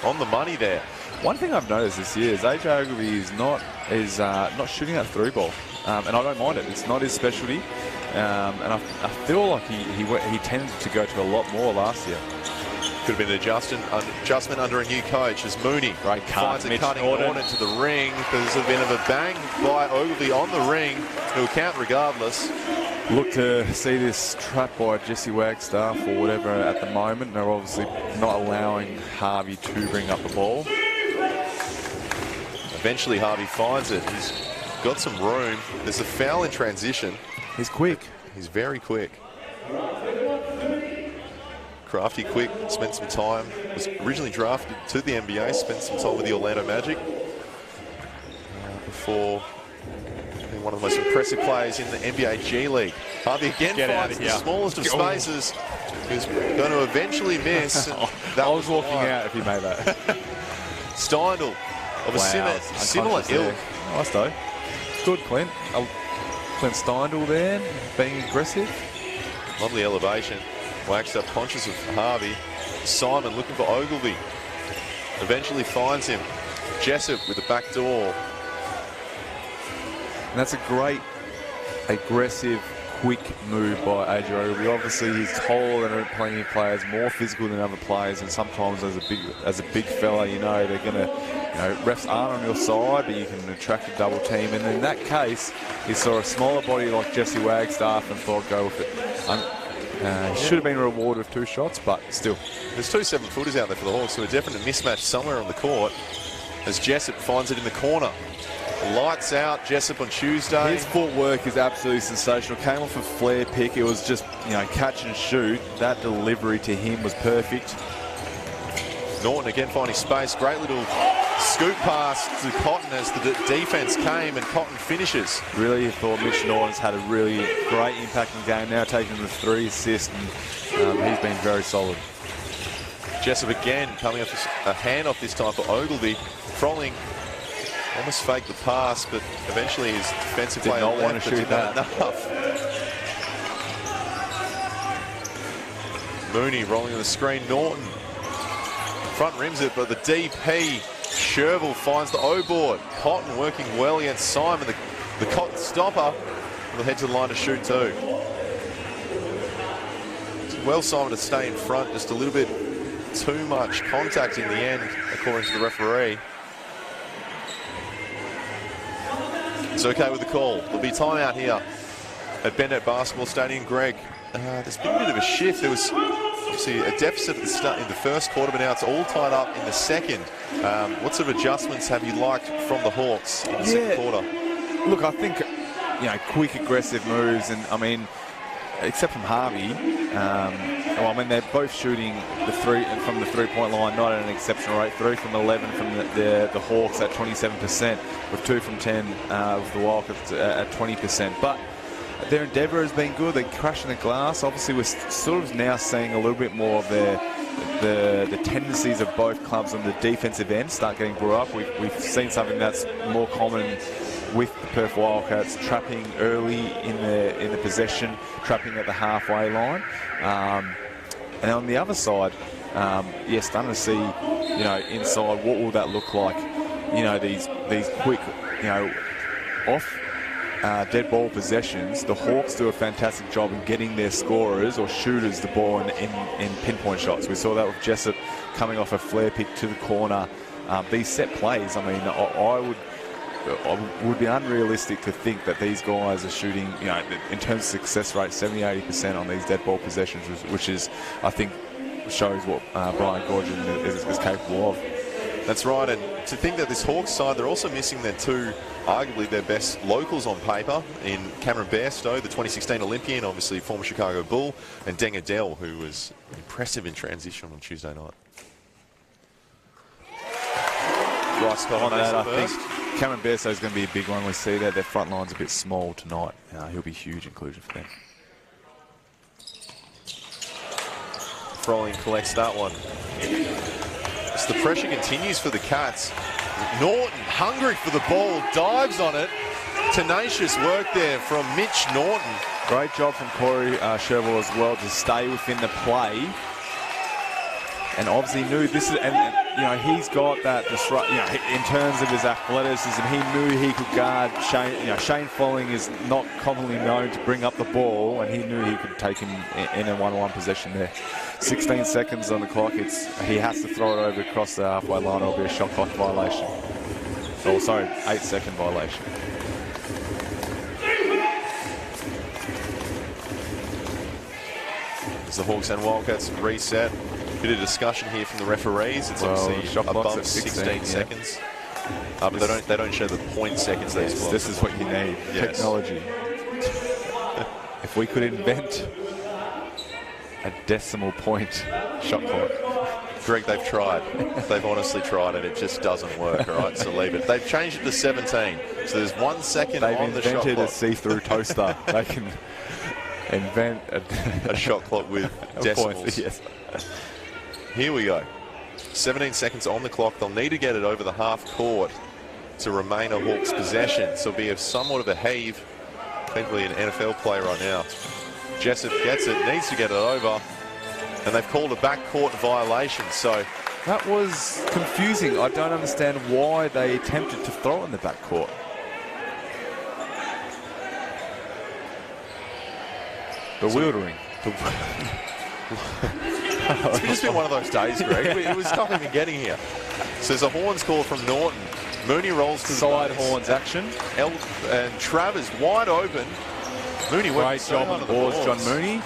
On the money there. One thing I've noticed this year is AJ Ogilvy is not shooting that through ball, and I don't mind it. It's not his specialty, and I feel like he tended to go to a lot more last year. Could have been an adjustment under a new coach as Mooney finds a cutting Norton to the ring. There's a bit of a bang by Ogilvy on the ring. He'll count regardless. Look to see this trap by Jesse Wagstaff or whatever at the moment. They're obviously not allowing Harvey to bring up the ball. Eventually Harvey finds it. He's got some room. There's a foul in transition. He's quick. He's very quick. Crafty quick, spent some time. Was originally drafted to the NBA, spent some time with the Orlando Magic. Before being one of the most impressive players in the NBA G League. Harvey again finds the smallest of spaces. He's going to eventually miss. I was walking out if he made that. Steindl. Of a similar ilk. Nice though. Good, Clint. Clint Steindl there, being aggressive. Lovely elevation. Wagstaff conscious of Harvey. Simon looking for Ogilvy. Eventually finds him. Jessup with the back door. And that's a great, aggressive, quick move by AJ Ogilvy. Obviously, he's taller than plenty of players, more physical than other players, and sometimes as a big fella, you know, they're going to, refs aren't on your side, but you can attract a double team. And in that case, he saw a smaller body like Jesse Wagstaff and thought, go with it. He should have been rewarded with 2 shots, but still. There's 2 7-footers out there for the Hawks, so a definite mismatch somewhere on the court as Jessup finds it in the corner. Lights out, Jessup on Tuesday. His footwork is absolutely sensational. Came off a flare pick. It was just, catch and shoot. That delivery to him was perfect. Norton again finding space. Great little scoop pass to Cotton as the defense came, and Cotton finishes. Really thought Mitch Norton's had a really great impact in the game. Now taking the 3 assists, and he's been very solid. Jessup again coming off a handoff this time for Ogilvy. Froling almost faked the pass, but eventually his defensive player did not want to shoot that. Enough. Mooney rolling on the screen. Norton front rims it, but the DP Sherville finds the O-board. Cotton working well against Simon. The Cotton stopper will head to the line to shoot too. It's well Simon to stay in front, just a little bit too much contact in the end, according to the referee. It's okay with the call. There'll be timeout here at Bennett Basketball Stadium. Greg, there's been a bit of a shift. There was obviously a deficit at the start in the first quarter, but now it's all tied up in the second. What sort of adjustments have you liked from the Hawks in the second quarter? Look, I think, quick, aggressive moves, and I mean, except from Harvey, they're both shooting from the 3-point line, not at an exceptional rate. 3 from 11 from the Hawks at 27%, with 2 from 10 with the Wildcats at 20%. But their endeavour has been good. They're crashing the glass. Obviously, we're sort of now seeing a little bit more of the tendencies of both clubs on the defensive end start getting brought up. We've seen something that's more common with the Perth Wildcats, trapping early in the possession, trapping at the halfway line. And on the other side, starting to see, inside, what will that look like? These quick, off dead ball possessions. The Hawks do a fantastic job in getting their scorers or shooters the ball in pinpoint shots. We saw that with Jessup coming off a flare pick to the corner. These set plays, I mean, I would be unrealistic to think that these guys are shooting, in terms of success rate, 70-80% on these dead ball possessions, which is, I think, shows what Brian Gorgian is capable of. That's right, and to think that this Hawks side, they're also missing their two, arguably their best locals on paper, in Cameron Bairstow, the 2016 Olympian, obviously former Chicago Bull, and Deng Adele, who was impressive in transition on Tuesday night. Right spot on that, I think. Cameron Bairstow is going to be a big one. We see that their front line's a bit small tonight. He'll be huge inclusion for them. Froling collects that one. As the pressure continues for the Cats, Norton, hungry for the ball, dives on it. Tenacious work there from Mitch Norton. Great job from Corey Sherville as well to stay within the play. And obviously knew this is, and he's got that disrupt. In terms of his athleticism, he knew he could guard Shane. Shane Folling is not commonly known to bring up the ball, and he knew he could take him in a one-on-one possession there. 16 seconds on the clock. He has to throw it over across the halfway line, or it'll be a shot clock violation. Oh, sorry, 8-second violation. As the Hawks and Wildcats reset. Bit of discussion here from the referees. It's obviously above 16 seconds. But they don't show the point seconds. Yes, this is what you need. Yes. Technology. If we could invent a decimal point shot clock. Greg, they've tried. They've honestly tried, and it just doesn't work. All right, so leave it. They've changed it to 17. So there's 1 second on the shot clock. They've invented a see-through toaster. They can invent a shot clock with decimals. Yes. Here we go. 17 seconds on the clock. They'll need to get it over the half court to remain a Hawks possession. So it'll be somewhat of a heave. Thankfully an NFL play right now. Jessup gets it, needs to get it over. And they've called a backcourt violation. So that was confusing. I don't understand why they attempted to throw in the backcourt. Bewildering. It's just been one of those days, Greg. It was tough even getting here. So there's a horns call from Norton. Mooney rolls to the side horns action. And Travers wide open. Mooney great job on the boards, John Mooney.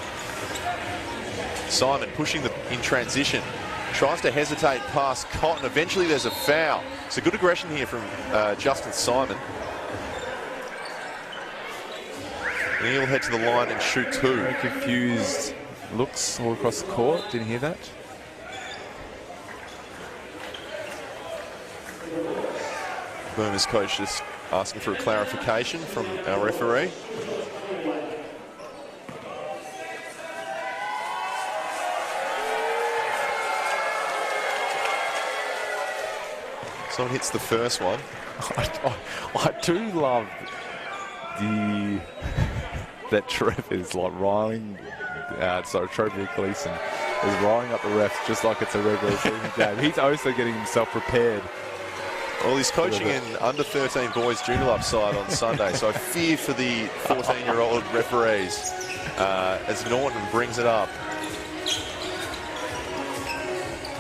Simon pushing in transition. Tries to hesitate past Cotton. Eventually there's a foul. So good aggression here from Justin Simon. And he'll head to the line and shoot two. Very confused looks all across the court. Didn't hear that. Boomers coach just asking for a clarification from our referee. Someone hits the first one. I do love that Trev is like riling. Trev Gleason is riling up the refs just like it's a regular season game. He's also getting himself prepared. Well, he's coaching in under 13 boys junior club side on Sunday, so I fear for the 14-year-old referees as Norton brings it up.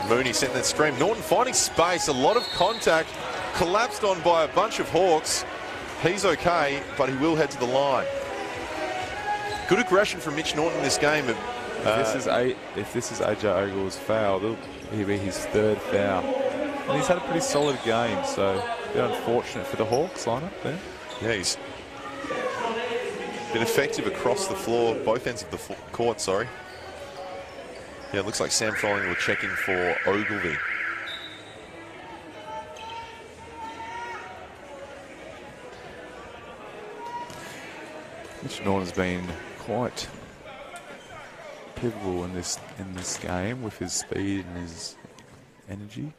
Mooney sent that stream. Norton finding space, a lot of contact, collapsed on by a bunch of Hawks. He's okay, but he will head to the line. Good aggression from Mitch Norton in this game. If this is AJ Ogle's foul, it'll be his third foul. And he's had a pretty solid game, so a bit unfortunate for the Hawks lineup there. Yeah, he's been effective across the floor, both ends of the court, sorry. Yeah, it looks like Sam Froling will check in for Ogilvie. Mitch Norton's been quite pivotal in this game with his speed and his energy.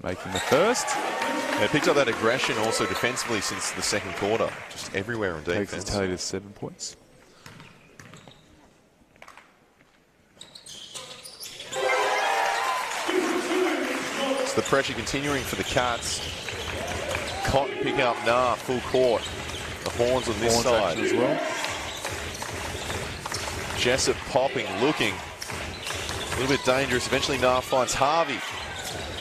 Making the first. Yeah, picked up that aggression also defensively since the second quarter. Just everywhere on defense. Takes his tally to 7 points. So the pressure continuing for the Cats. Cotton picking up Nah, full court. The horns on this side as well. Jessup popping, looking a little bit dangerous. Eventually Nah finds Harvey.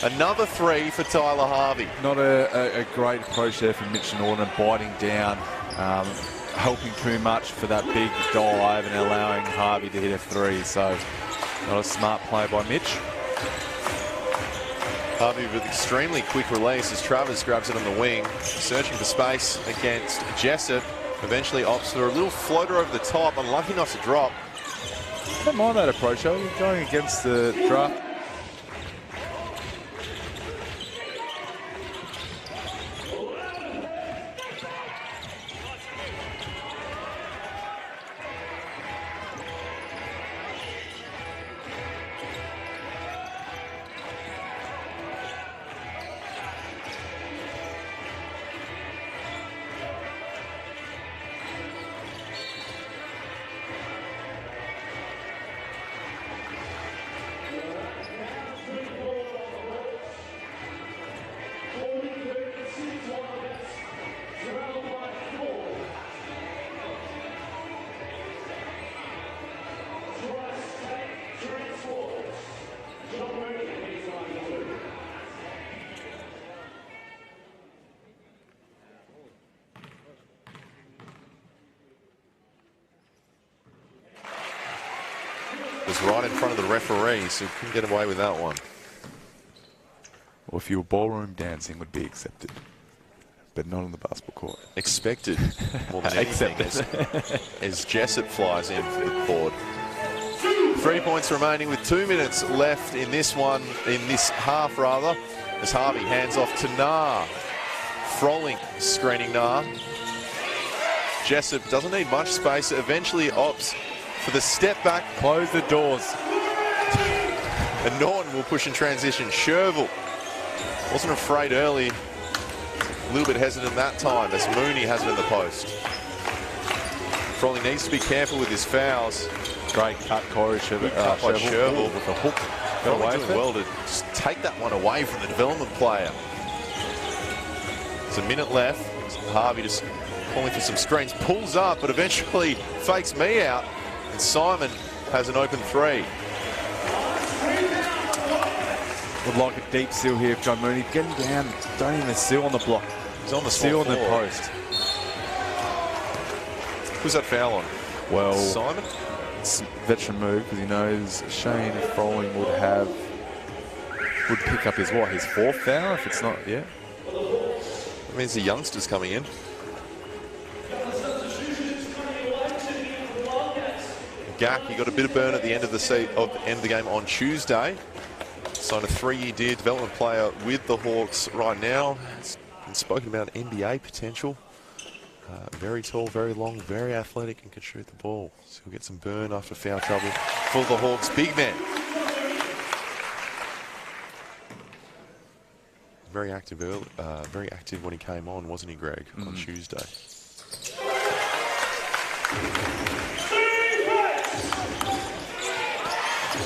Another three for Tyler Harvey. Not a great approach there from Mitch Norton, biting down, helping too much for that big dive and allowing Harvey to hit a three. So not a smart play by Mitch. Harvey with extremely quick release as Travers grabs it on the wing, searching for space against Jessup. Eventually opts for a little floater over the top, unlucky not to drop. I don't mind that approach, though. You're going against the draft. Was right in front of the referee, so couldn't get away with that one. Or if you were ballroom dancing, would be accepted, but not on the basketball court. Expected more than anything as Jessup flies in for the board. 3 points remaining with 2 minutes left in this one, in this half rather, as Harvey hands off to Nah. Froling screening Nah. Jessup doesn't need much space, eventually opts for the step back. Close the doors. And Norton will push in transition. Shervill wasn't afraid early. A little bit hesitant that time as Mooney has it in the post. Froling needs to be careful with his fouls. Great cut, Corey Shervill with a hook. Froling doing well to just take that one away from the development player. It's a minute left. Harvey just calling for some screens. Pulls up, but eventually fakes me out. And Simon has an open three. Would like a deep seal here, John Mooney. Getting down, don't even seal on the block. He's on the seal on the floor. post. Who's that foul on? Well, Simon? It's a veteran move because he knows Shane Froling would pick up his fourth foul if it's not yet. That means the youngsters coming in. Gack, he got a bit of burn at the end of the game on Tuesday. Signed a 3-year deal, development player with the Hawks right now. It's been spoken about NBA potential. Very tall, very long, very athletic, and can shoot the ball. So he'll get some burn after foul trouble for the Hawks. Big man. Very active when he came on, wasn't he, Greg, on Tuesday?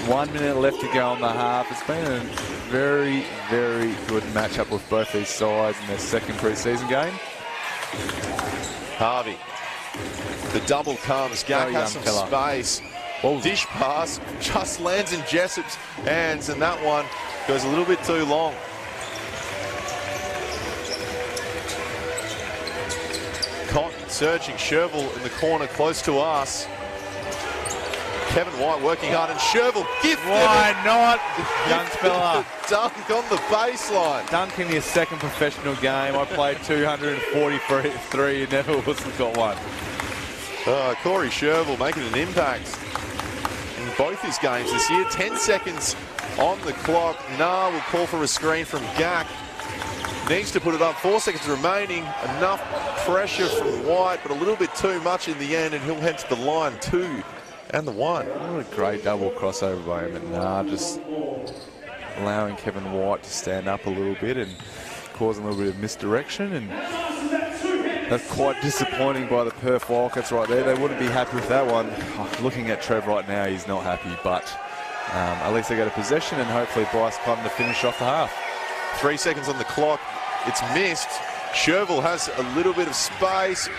One minute left to go on the half. It's been a very, very good matchup with both these sides in their second preseason game. Harvey. The double comes. Gack has some space. Dish pass just lands in Jessup's hands, and that one goes a little bit too long. Cotton searching. Shervill in the corner close to us. Kevin White working hard, and Shervill gifted. Why not, young fella? Dunk on the baseline. Dunk in your second professional game. I played 243 and never got one. Corey Shervill making an impact in both his games this year. 10 seconds on the clock. Nah will call for a screen from Gack. needs to put it up. 4 seconds remaining. Enough pressure from White, but a little bit too much in the end, and he'll head to the line 2 and the 1. What a great double crossover by him, and just allowing Kevin White to stand up a little bit and causing a little bit of misdirection, and that's quite disappointing by the Perth Wildcats right there. They wouldn't be happy with that one. Looking at Trev right now, he's not happy, but at least they get a possession, and hopefully Bryce Cotton to finish off the half. 3 seconds on the clock. It's missed. Sherville has a little bit of space.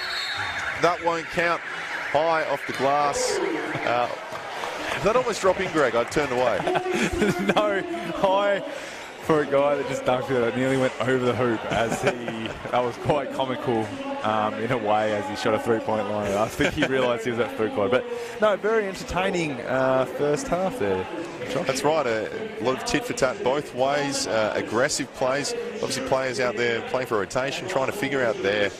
That won't count. High off the glass. If that almost dropped in, Greg, I'd turned away. No, high for a guy that just dunked it. It nearly went over the hoop as that was quite comical in a way as he shot a three-point line. I think he realised he was at food court. But no, very entertaining first half there. Josh. That's right, a lot of tit for tat both ways, aggressive plays. Obviously players out there playing for rotation, trying to figure out their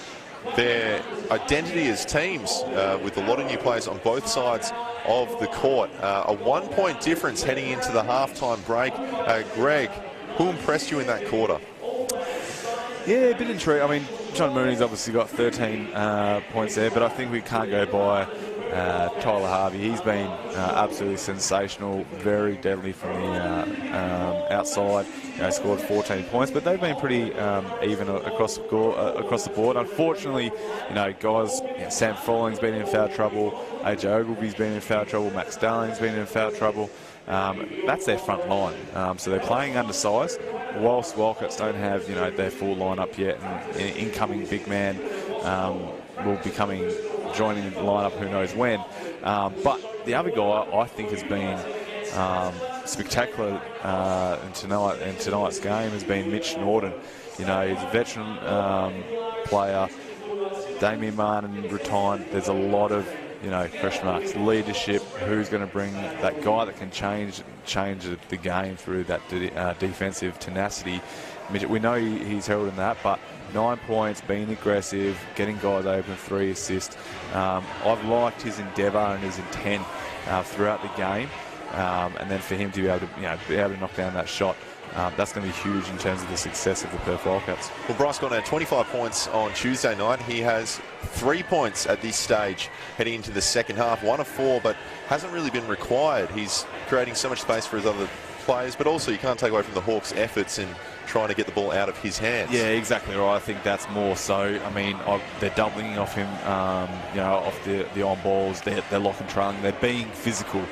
identity as teams with a lot of new players on both sides of the court. A 1 point difference heading into the halftime break. Greg, who impressed you in that quarter? Yeah, a bit intriguing. I mean, John Mooney's obviously got 13 points there, but I think we can't go by Tyler Harvey. He's been absolutely sensational, very deadly from the outside. Scored 14 points, but they've been pretty even across the board. Unfortunately, guys, Sam Frolling's been in foul trouble, AJ Ogilvy's been in foul trouble, Max Darling's been in foul trouble. That's their front line, so they're playing undersized. Whilst Wildcats don't have their full lineup yet, and an incoming big man will be joining the lineup who knows when. But the other guy I think has been spectacular in tonight's game has been Mitch Norton. He's a veteran player. Damien Martin retired. There's a lot of question marks, leadership. Who's going to bring that guy that can change the game through that defensive tenacity? We know he's heralded in that, but 9 points, being aggressive, getting guys open, 3 assists. I've liked his endeavour and his intent throughout the game, and then for him to be able to knock down that shot, that's going to be huge in terms of the success of the Perth Wildcats. Well, Bryce got 25 points on Tuesday night. He has 3 points at this stage heading into the second half, 1 of 4, but hasn't really been required. He's creating so much space for his other players, but also you can't take away from the Hawks' efforts in trying to get the ball out of his hands. Yeah, exactly right. I think that's more so. I mean, they're doubling off him, off the on balls. They're lock and trunk. They're being physical.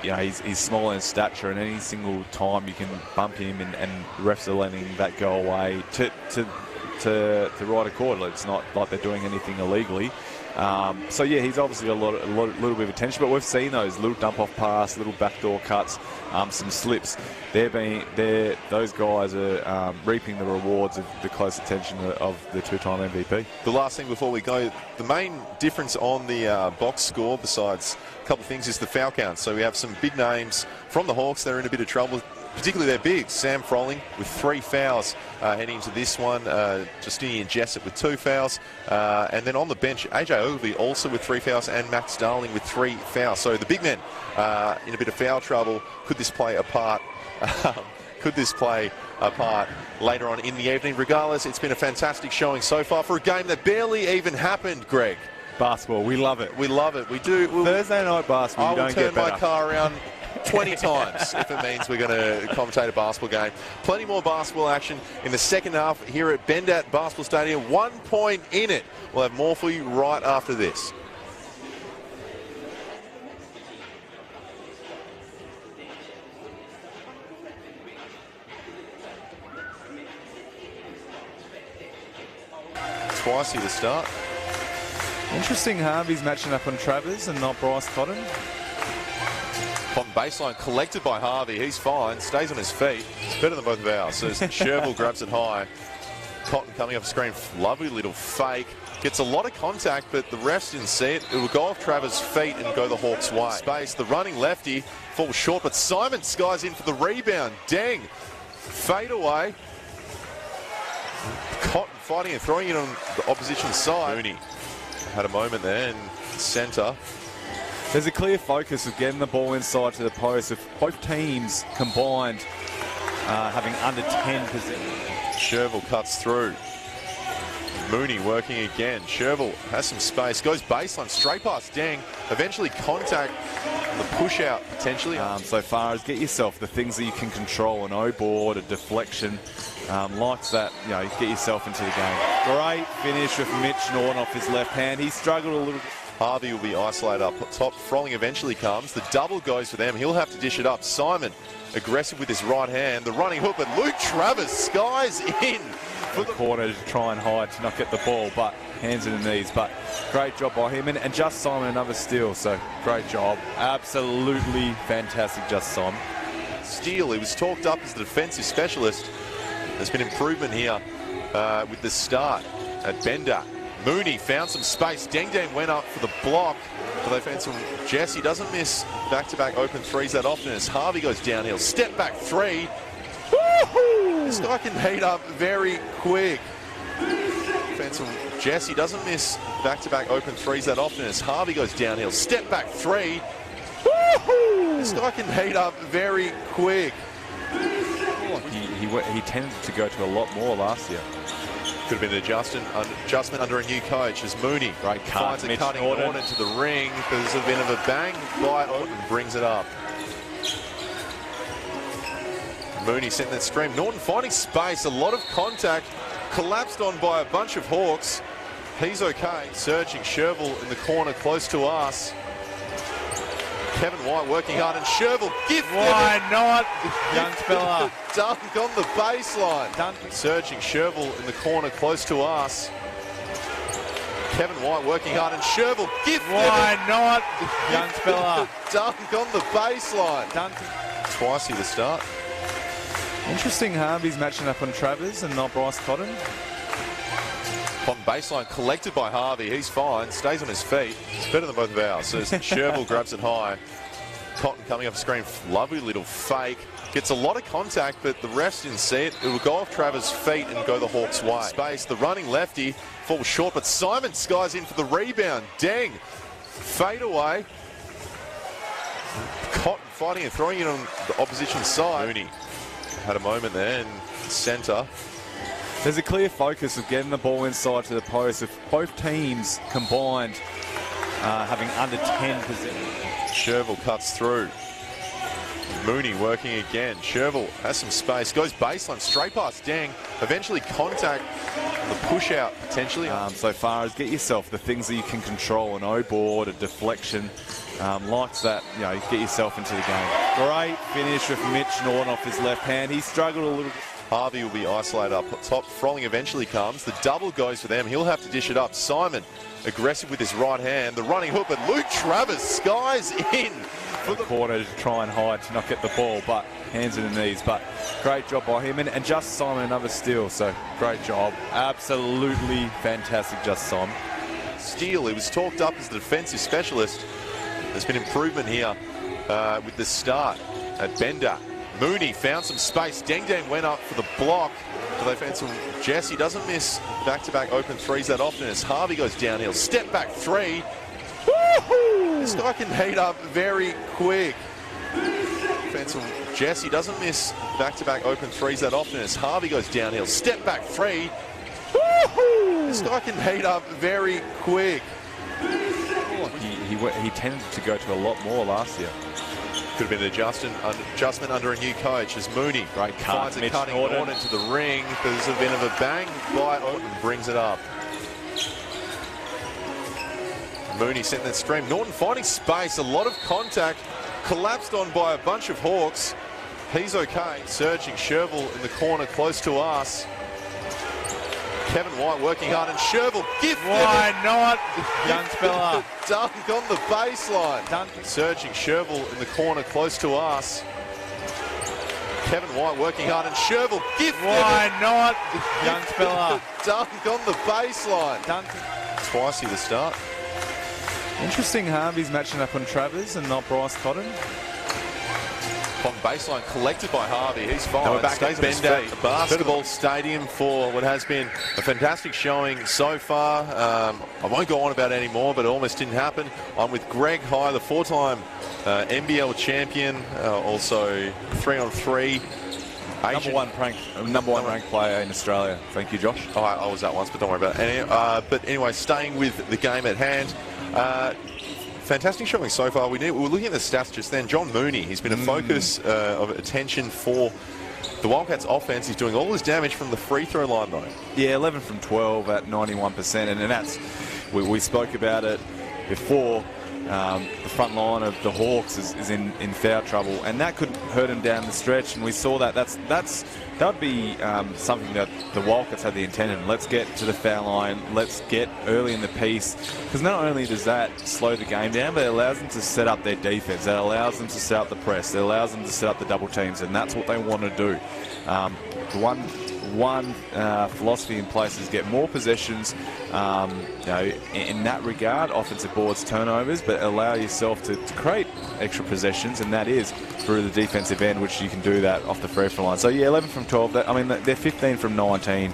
He's small in stature, and any single time you can bump him, and refs are letting that go away to right a quarter. It's not like they're doing anything illegally. So yeah, he's obviously got a little bit of attention, but we've seen those little dump-off pass, little backdoor cuts, some slips. Those guys are reaping the rewards of the close attention of the two-time MVP. The last thing before we go, the main difference on the box score, besides a couple of things, is the foul count. So we have some big names from the Hawks. They're in a bit of trouble, particularly their bigs. Sam Froling with 3 fouls heading into this one. Justinian Jessup with 2 fouls. And then on the bench, AJ Ogilvy also with 3 fouls, and Max Darling with 3 fouls. So the big men in a bit of foul trouble. Could this play a part? Could this play a part later on in the evening? Regardless, it's been a fantastic showing so far for a game that barely even happened, Greg. Basketball, we love it. We love it. We do. Thursday night basketball, I will turn my car around 20 times if it means we're going to commentate a basketball game. Plenty more basketball action in the second half here at Bendat Basketball Stadium. 1 point in it. We'll have more for you right after this. Twice here to start. Interesting, Harvey's matching up on Travers and not Bryce Cotton. On baseline, collected by Harvey. He's fine, stays on his feet. It's better than both of ours. So Sherville grabs it high. Cotton coming up screen, lovely little fake. Gets a lot of contact, but the refs didn't see it. It will go off Travers' feet and go the Hawks' way. Space, the running lefty falls short, but Simon skies in for the rebound. Deng, fade away. Cotton fighting and throwing it on the opposition side. Mooney had a moment there in centre. There's a clear focus of getting the ball inside to the post. If both teams combined having under 10%, Sherville cuts through. Mooney working again. Sherville has some space. Goes baseline. Straight past Deng. Eventually contact. The push out potentially. So far as get yourself the things that you can control, an O-board, a deflection, likes that, you know, get yourself into the game. Great finish with Mitch Norton off his left hand. He struggled a little bit. Harvey will be isolated up top. Frolling eventually comes. The double goes for them. He'll have to dish it up. Simon aggressive with his right hand. The running hook, but Luke Travers skies in. For the corner to try and hide, to not get the ball, but hands and knees. But great job by him. And just Simon, another steal. So great job. Absolutely fantastic, just Simon. Steele, he was talked up as the defensive specialist. There's been improvement here with the start at Bender. Mooney found some space. Deng Deng went up for the block. But they found some. Jesse doesn't miss back-to-back open threes that often as Harvey goes downhill. Step back three. This guy can heat up very quick. Jesse doesn't miss back-to-back open threes that often as Harvey goes downhill. Step back three. This guy can heat up very quick. He tended to go to a lot more last year. Could have been an adjustment under a new coach as Mooney great cut. finds a cutting Norton to the ring. There's a bit of a bang by Norton, brings it up. Mooney sent that stream. Norton finding space, a lot of contact, collapsed on by a bunch of Hawks. He's okay. Searching Sherville in the corner close to us. Kevin White working hard and Sherville gifted. Why not? Young fella. Dunk on the baseline. Searching Sherville in the corner close to us. Kevin White working hard and Sherville gifted. Why not? Young fella. Dunk on the baseline. Twice here to start. Interesting, Harvey's matching up on Travers and not Bryce Cotton. On baseline, collected by Harvey. He's fine, stays on his feet. It's better than both of ours. So Sherville grabs it high. Cotton coming up screen, lovely little fake. Gets a lot of contact, but the refs didn't see it. It will go off Travers' feet and go the Hawks' way. Space, the running lefty falls short, but Simon skies in for the rebound. Deng, fade away. Cotton fighting and throwing it on the opposition side. Mooney had a moment there in centre. There's a clear focus of getting the ball inside to the post. If both teams combined having under 10 possession. Sherville cuts through. Mooney working again. Sherville has some space. Goes baseline, straight past Deng. Eventually contact. The push out potentially. So far as get yourself the things that you can control, an O-board, a deflection, likes that, you know, get yourself into the game. Great finish with Mitch Norton off his left hand. He struggled a little bit. Harvey will be isolated up top. Frolling eventually comes. The double goes for them. He'll have to dish it up. Simon aggressive with his right hand. The running hook, but Luke Travers skies in. For the corner to try and hide, to not get the ball, but hands and knees. But great job by him. And just Simon, another steal. So great job. Absolutely fantastic, just Simon. Steele, he was talked up as the defensive specialist. There's been improvement here with the start at Bender. Mooney found some space. Deng Deng went up for the block. But they found some. Jesse doesn't miss back-to-back open threes that often as Harvey goes downhill. Step back three. This guy can heat up very quick. Found some. Jesse doesn't miss back-to-back open threes that often as Harvey goes downhill. Step back three. This guy can heat up very quick. He tended to go to a lot more last year. Could have been an adjustment under a new coach as Mooney great cut. finds a cutting Norton to the ring. There's a bit of a bang by Norton, brings it up. Mooney sent that stream. Norton finding space, a lot of contact, collapsed on by a bunch of Hawks. He's okay. Searching Sherville in the corner close to us. Kevin White working hard and Sherville gifted. Why not? Young fella. Dunk on the baseline. Dunk. Searching Sherville in the corner close to us. Kevin White working hard and Sherville gifted. Why not? Young fella. Dunk on the baseline. Dunk. Twice here to start. Interesting, Harvey's matching up on Travers and not Bryce Cotton. On baseline, collected by Harvey. He's fine. Now we're back at Bender Basketball Stadium for what has been a fantastic showing so far. I won't go on about it anymore, but it almost didn't happen. I'm with Greg High, the four-time NBL champion, also 3-on-3 Number one ranked player in Australia. Thank you, Josh. Oh, I was that once, but don't worry about it. But anyway, staying with the game at hand. Fantastic showing so far. We were looking at the stats just then. John Mooney, he's been a focus of attention for the Wildcats offense. He's doing all his damage from the free throw line, though. Yeah, 11 from 12 at 91%. And that's, we spoke about it before. The front line of the Hawks is in foul trouble, and that could hurt him down the stretch. And we saw that. That would be something that the Wildcats had the intent in. Let's get to the foul line. Let's get early in the piece, because not only does that slow the game down, but it allows them to set up their defense. It allows them to set up the press. It allows them to set up the double teams, and that's what they want to do. One philosophy in place is get more possessions, in that regard, offensive boards, turnovers, but allow yourself to create extra possessions, and that is through the defensive end, which you can do that off the free throw line. So yeah, 11 from 12. They're 15 from 19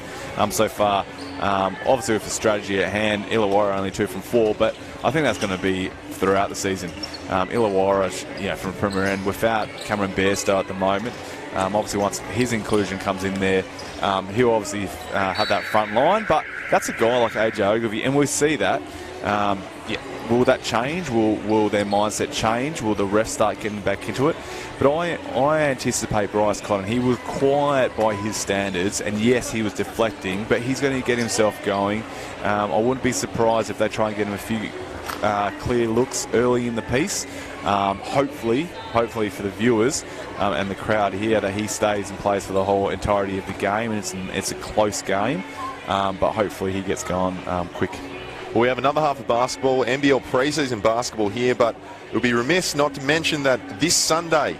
so far. Obviously with the strategy at hand, Illawarra only 2 from 4, but I think that's going to be throughout the season. Illawarra, from the premier end, without Cameron Bairstow at the moment. Obviously, once his inclusion comes in there, he'll obviously have that front line. But that's a guy like AJ Ogilvy, and we see that. Will that change? Will their mindset change? Will the refs start getting back into it? But I anticipate Bryce Cotton. He was quiet by his standards, and yes, he was deflecting, but he's going to get himself going. I wouldn't be surprised if they try and get him a few clear looks early in the piece. Hopefully for the viewers and the crowd here, that he stays and plays for the whole entirety of the game, and it's a close game, but hopefully he gets going quick. Well, we have another half of basketball, NBL preseason basketball here, but it would be remiss not to mention that this Sunday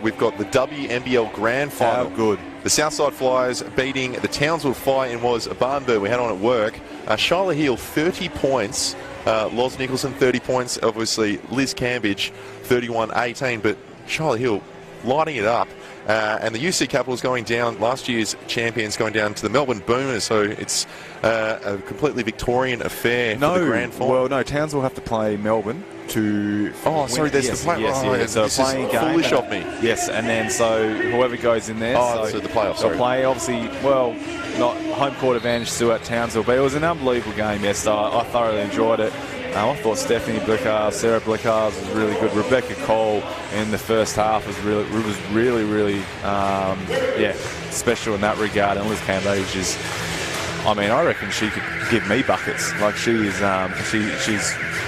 we've got the WNBL Grand Final. How good. The Southside Flyers beating the Townsville Fire in was a barn burn we had on at work. Charlotte Hill, 30 points. Loz Nicholson, 30 points. Obviously, Liz Cambridge, 31-18. But Charlotte Hill lighting it up. And the UC Capitals going down, last year's champions going down to the Melbourne Boomers. So it's a completely Victorian affair for the grand final. Well, no, Townsville have to play Melbourne to sorry, there's the play. Yes. So this is foolish of me. Yes, and then so whoever goes in there. So the playoffs, they'll play, obviously, not home court advantage still at Townsville, but it was an unbelievable game, yes. So I thoroughly enjoyed it. I thought Stephanie Blickars, Sarah Blickars was really good. Rebecca Cole in the first half was really special in that regard. And Liz Cambage is, I reckon she could give me buckets. Like she's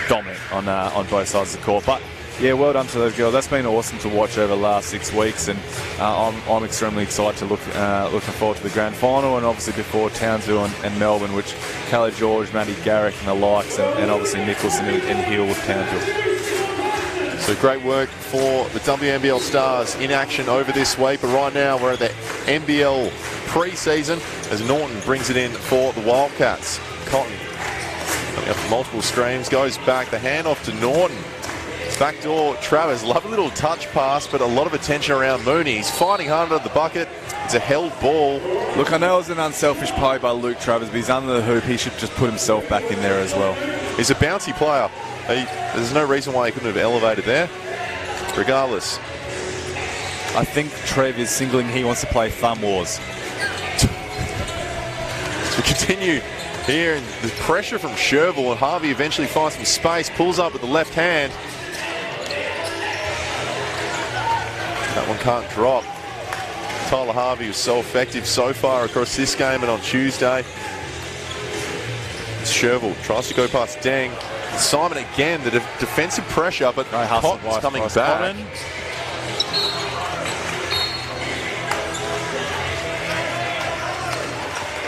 dominant on both sides of the court. But yeah, well done to those girls. That's been awesome to watch over the last 6 weeks, and I'm extremely excited to looking forward to the grand final, and obviously before Townsville and Melbourne, which Kelly George, Maddie Garrick and the likes, and obviously Nicholson and Hill with Townsville. So great work for the WNBL Stars in action over this week, but right now we're at the NBL pre-season as Norton brings it in for the Wildcats. Cotton coming up multiple streams, goes back, the handoff to Norton. Backdoor Travers, love a little touch pass, but a lot of attention around Mooney. He's fighting hard under the bucket. It's a held ball. Look, I know it was an unselfish play by Luke Travers, but he's under the hoop. He should just put himself back in there as well. He's a bouncy player. There's no reason why he couldn't have elevated there. Regardless. I think Trev is signaling he wants to play Thumb Wars. So we continue here, and the pressure from Sherville, and Harvey eventually finds some space, pulls up with the left hand. That one can't drop. Tyler Harvey was so effective so far across this game and on Tuesday. Sherville tries to go past Deng. Simon again, the defensive pressure, but Cotton's coming back. Cotton.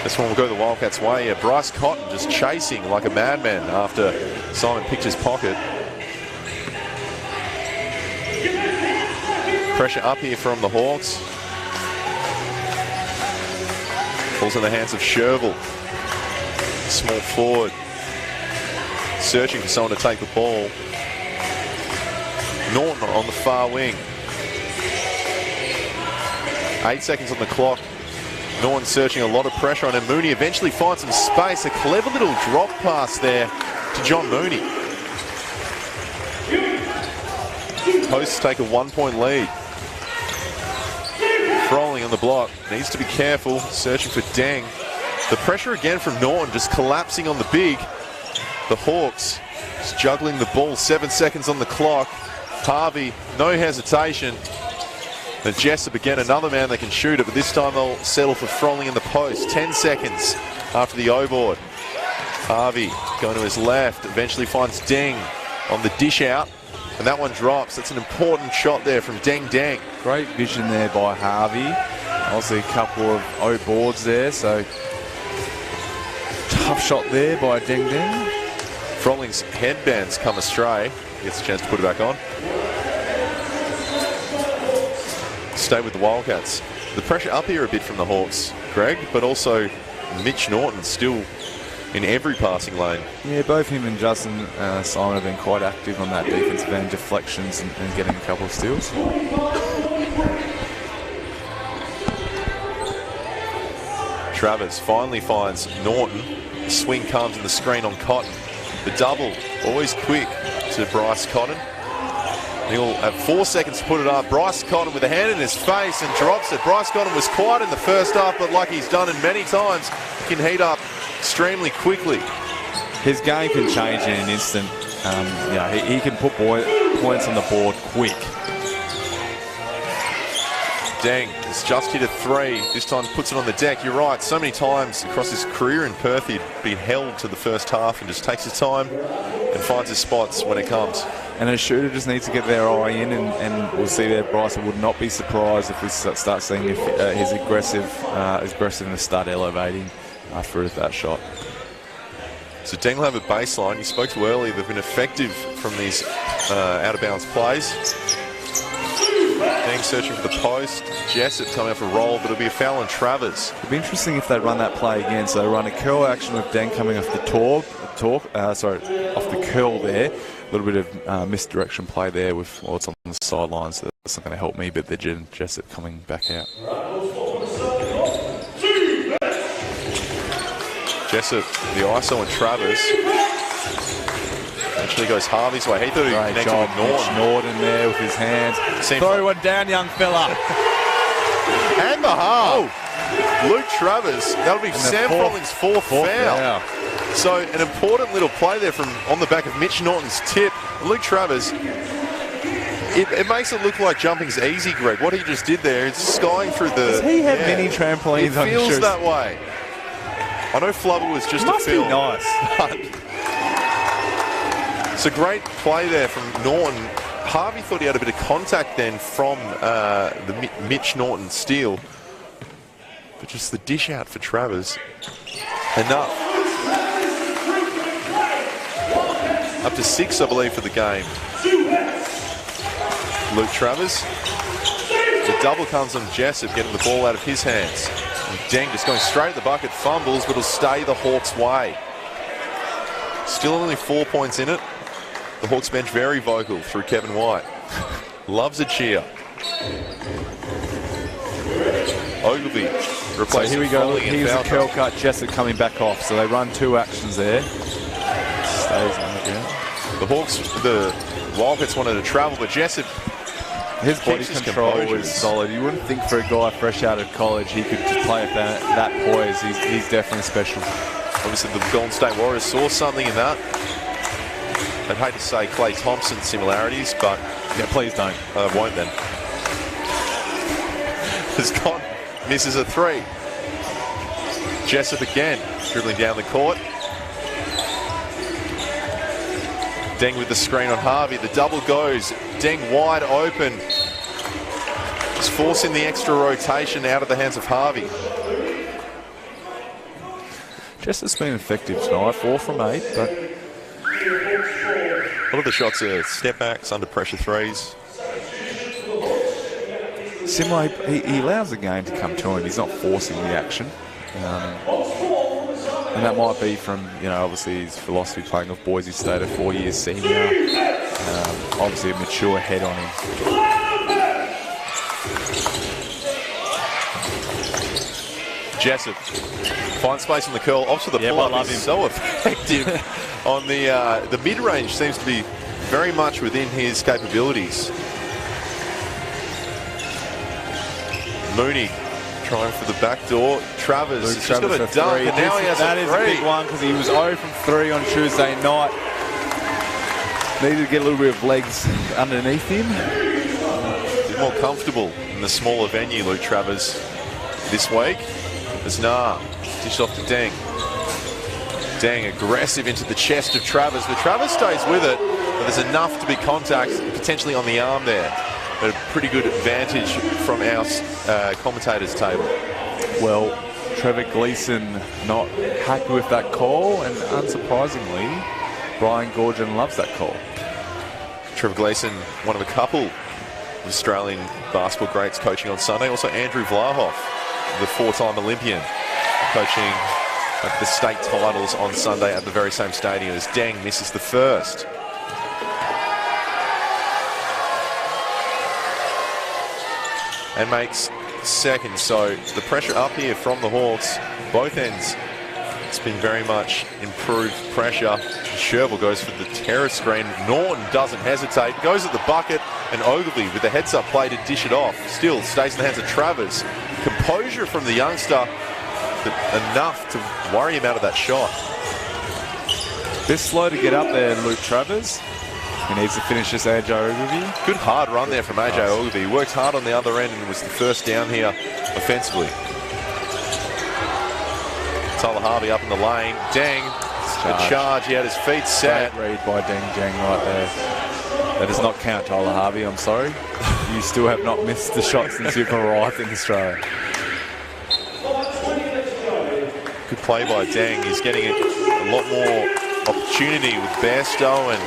This one will go the Wildcats' way. Yeah, Bryce Cotton just chasing like a madman after Simon picked his pocket. Pressure up here from the Hawks. Falls in the hands of Sherville. Small forward. Searching for someone to take the ball. Norton on the far wing. 8 seconds on the clock. Norton searching, a lot of pressure on him. Mooney eventually finds some space. A clever little drop pass there to John Mooney. Hosts take a 1-point lead. Froling on the block. Needs to be careful, searching for Deng. The pressure again from Norton, just collapsing on the big. The Hawks just juggling the ball, 7 seconds on the clock. Harvey, no hesitation. And Jessup again, another man that can shoot it, but this time they'll settle for Froling in the post. 10 seconds after the O-board. Harvey going to his left, eventually finds Deng on the dish out, and that one drops. That's an important shot there from Deng. Great vision there by Harvey. Obviously a couple of O-boards there, so tough shot there by Deng. Froling's headbands come astray. Gets a chance to put it back on. Stay with the Wildcats. The pressure up here a bit from the Hawks, Greg, but also Mitch Norton still in every passing lane. Yeah, both him and Justin Simon have been quite active on that defensive end, deflections and getting a couple of steals. Travers finally finds Norton. The swing comes in the screen on Cotton. The double, always quick to Bryce Cotton. He'll have 4 seconds to put it up. Bryce Cotton with a hand in his face and drops it. Bryce Cotton was quiet in the first half, but like he's done in many times, he can heat up extremely quickly. His game can change in an instant. He can put points on the board quick. Deng has just hit a three. This time puts it on the deck. You're right, so many times across his career in Perth he'd been held to the first half and just takes his time and finds his spots when it comes. And a shooter just needs to get their eye in, and we'll see there. Bryson would not be surprised if we start seeing his aggressiveness start elevating after that shot. So Deng will have a baseline. You spoke to earlier, they've been effective from these out-of-bounds plays. Deng searching for the post. Jessup coming up a roll, but it'll be a foul on Travers. It'd be interesting if they run that play again. So they run a curl action with Deng coming off the curl there. A little bit of misdirection play there with what's on the sidelines. So that's not going to help me, but then Jessup coming back out. Jessup, the ISO on Travers. Actually goes Harvey's way. He thought he connected with Norton. Norton there with his hands. Throw one down, young fella. And the half. Luke Travers. That'll be Sam Froling's fourth foul. So an important little play there from on the back of Mitch Norton's tip. Luke Travers, it makes it look like jumping's easy, Greg. What he just did there is skying through the... Does he have mini trampolines on his shoes? It feels that way. I know Flubber was just a film. Must be nice. It's a great play there from Norton. Harvey thought he had a bit of contact then from the Mitch Norton steal. But just the dish out for Travers. Enough. Up to 6, I believe, for the game. Luke Travers. The double comes on Jessup, getting the ball out of his hands. And Deng just going straight at the bucket, fumbles, but it'll stay the Hawks' way. Still only 4 points in it. The Hawks bench very vocal through Kevin White. Loves a cheer. Ogilvy replacing. So here we go. Here's a curl cut. Jessup coming back off. So they run 2 actions there. Stays on the ground. The Hawks, the Wildcats wanted to travel, but Jessup, his body control is solid. You wouldn't think for a guy fresh out of college he could play at that poise. He's definitely special. Obviously, the Golden State Warriors saw something in that. I'd hate to say Klay Thompson similarities, but... Yeah, please don't. I won't then. Scott misses a 3. Jessup again, dribbling down the court. Deng with the screen on Harvey. The double goes. Deng wide open. Just forcing the extra rotation out of the hands of Harvey. Jessup's been effective tonight. 4 from 8, but... A lot of the shots are step backs, under pressure threes. Similar, he allows the game to come to him. He's not forcing the action. And that might be from, obviously his philosophy playing off Boise State, a 4 years senior. Obviously a mature head on him. Jessup finds space on the curl. Obviously the pull-up is so effective on the mid-range. Seems to be very much within his capabilities. Mooney Trying for the back door. Travers has just got a dunk, and now he has that a is three. a big one because he was 0 from 3 on Tuesday night. Needed to get a little bit of legs underneath him. He's more comfortable in the smaller venue, Luke Travers, this week. As dished off to Deng. Deng aggressive into the chest of Travers, but Travers stays with it. But there's enough to be contact, potentially on the arm there. But a pretty good advantage from our commentators' table. Well, Trevor Gleeson not happy with that call, and unsurprisingly, Brian Goorjian loves that call. Trevor Gleeson, one of a couple of Australian basketball greats coaching on Sunday. Also Andrew Vlahoff, the 4-time Olympian, coaching at the state titles on Sunday at the very same stadium as Deng misses the first. And makes second. So the pressure up here from the Hawks, both ends. It's been very much improved pressure. Sherville goes for the terrace screen. Norton doesn't hesitate. Goes at the bucket, and Ogilvy with the heads-up play to dish it off. Still stays in the hands of Travers. Composure from the youngster, but enough to worry him out of that shot. Bit slow to get up there, Luke Travers. He needs to finish this AJ Ogilvy. Good hard run there from AJ Ogilvy. He worked hard on the other end and was the first down here offensively. Tyler Harvey up in the lane. Deng, a charge. He had his feet set. Great read by Deng Deng right there. That does not count, Tyler Harvey. I'm sorry. You still have not missed the shot since you've arrived in Australia. Good play by Deng. He's getting a lot more opportunity with Bairstow and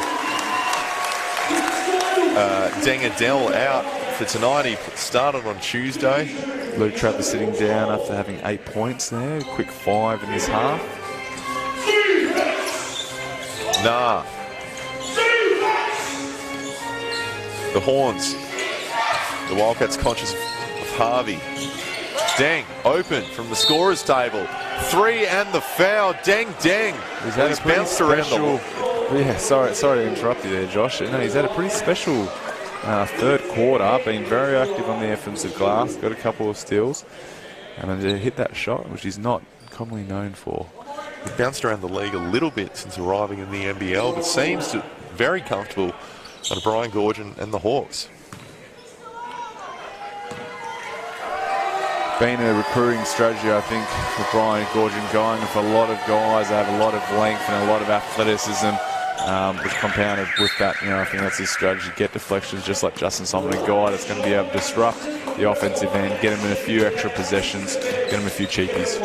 Deng Adele out for tonight. He started on Tuesday. Luke Travers sitting down after having 8 points there. Quick 5 in his half. The Horns. The Wildcats conscious of Harvey. Deng open from the scorer's table. 3 and the foul. Deng. He's bounced around the... Yeah, sorry to interrupt you there, Josh. No, he's had a pretty special third quarter, been very active on the offensive glass, got a couple of steals, and then hit that shot, which he's not commonly known for. He bounced around the league a little bit since arriving in the NBL, but seems to very comfortable under Brian Goorjian and the Hawks. Been a recruiting strategy, I think, for Brian Goorjian, going with a lot of guys that have a lot of length and a lot of athleticism, which compounded with that, I think that's his strategy. Get deflections just like Justin Solomon, a guy that's going to be able to disrupt the offensive end, get him in a few extra possessions, get him a few cheapies.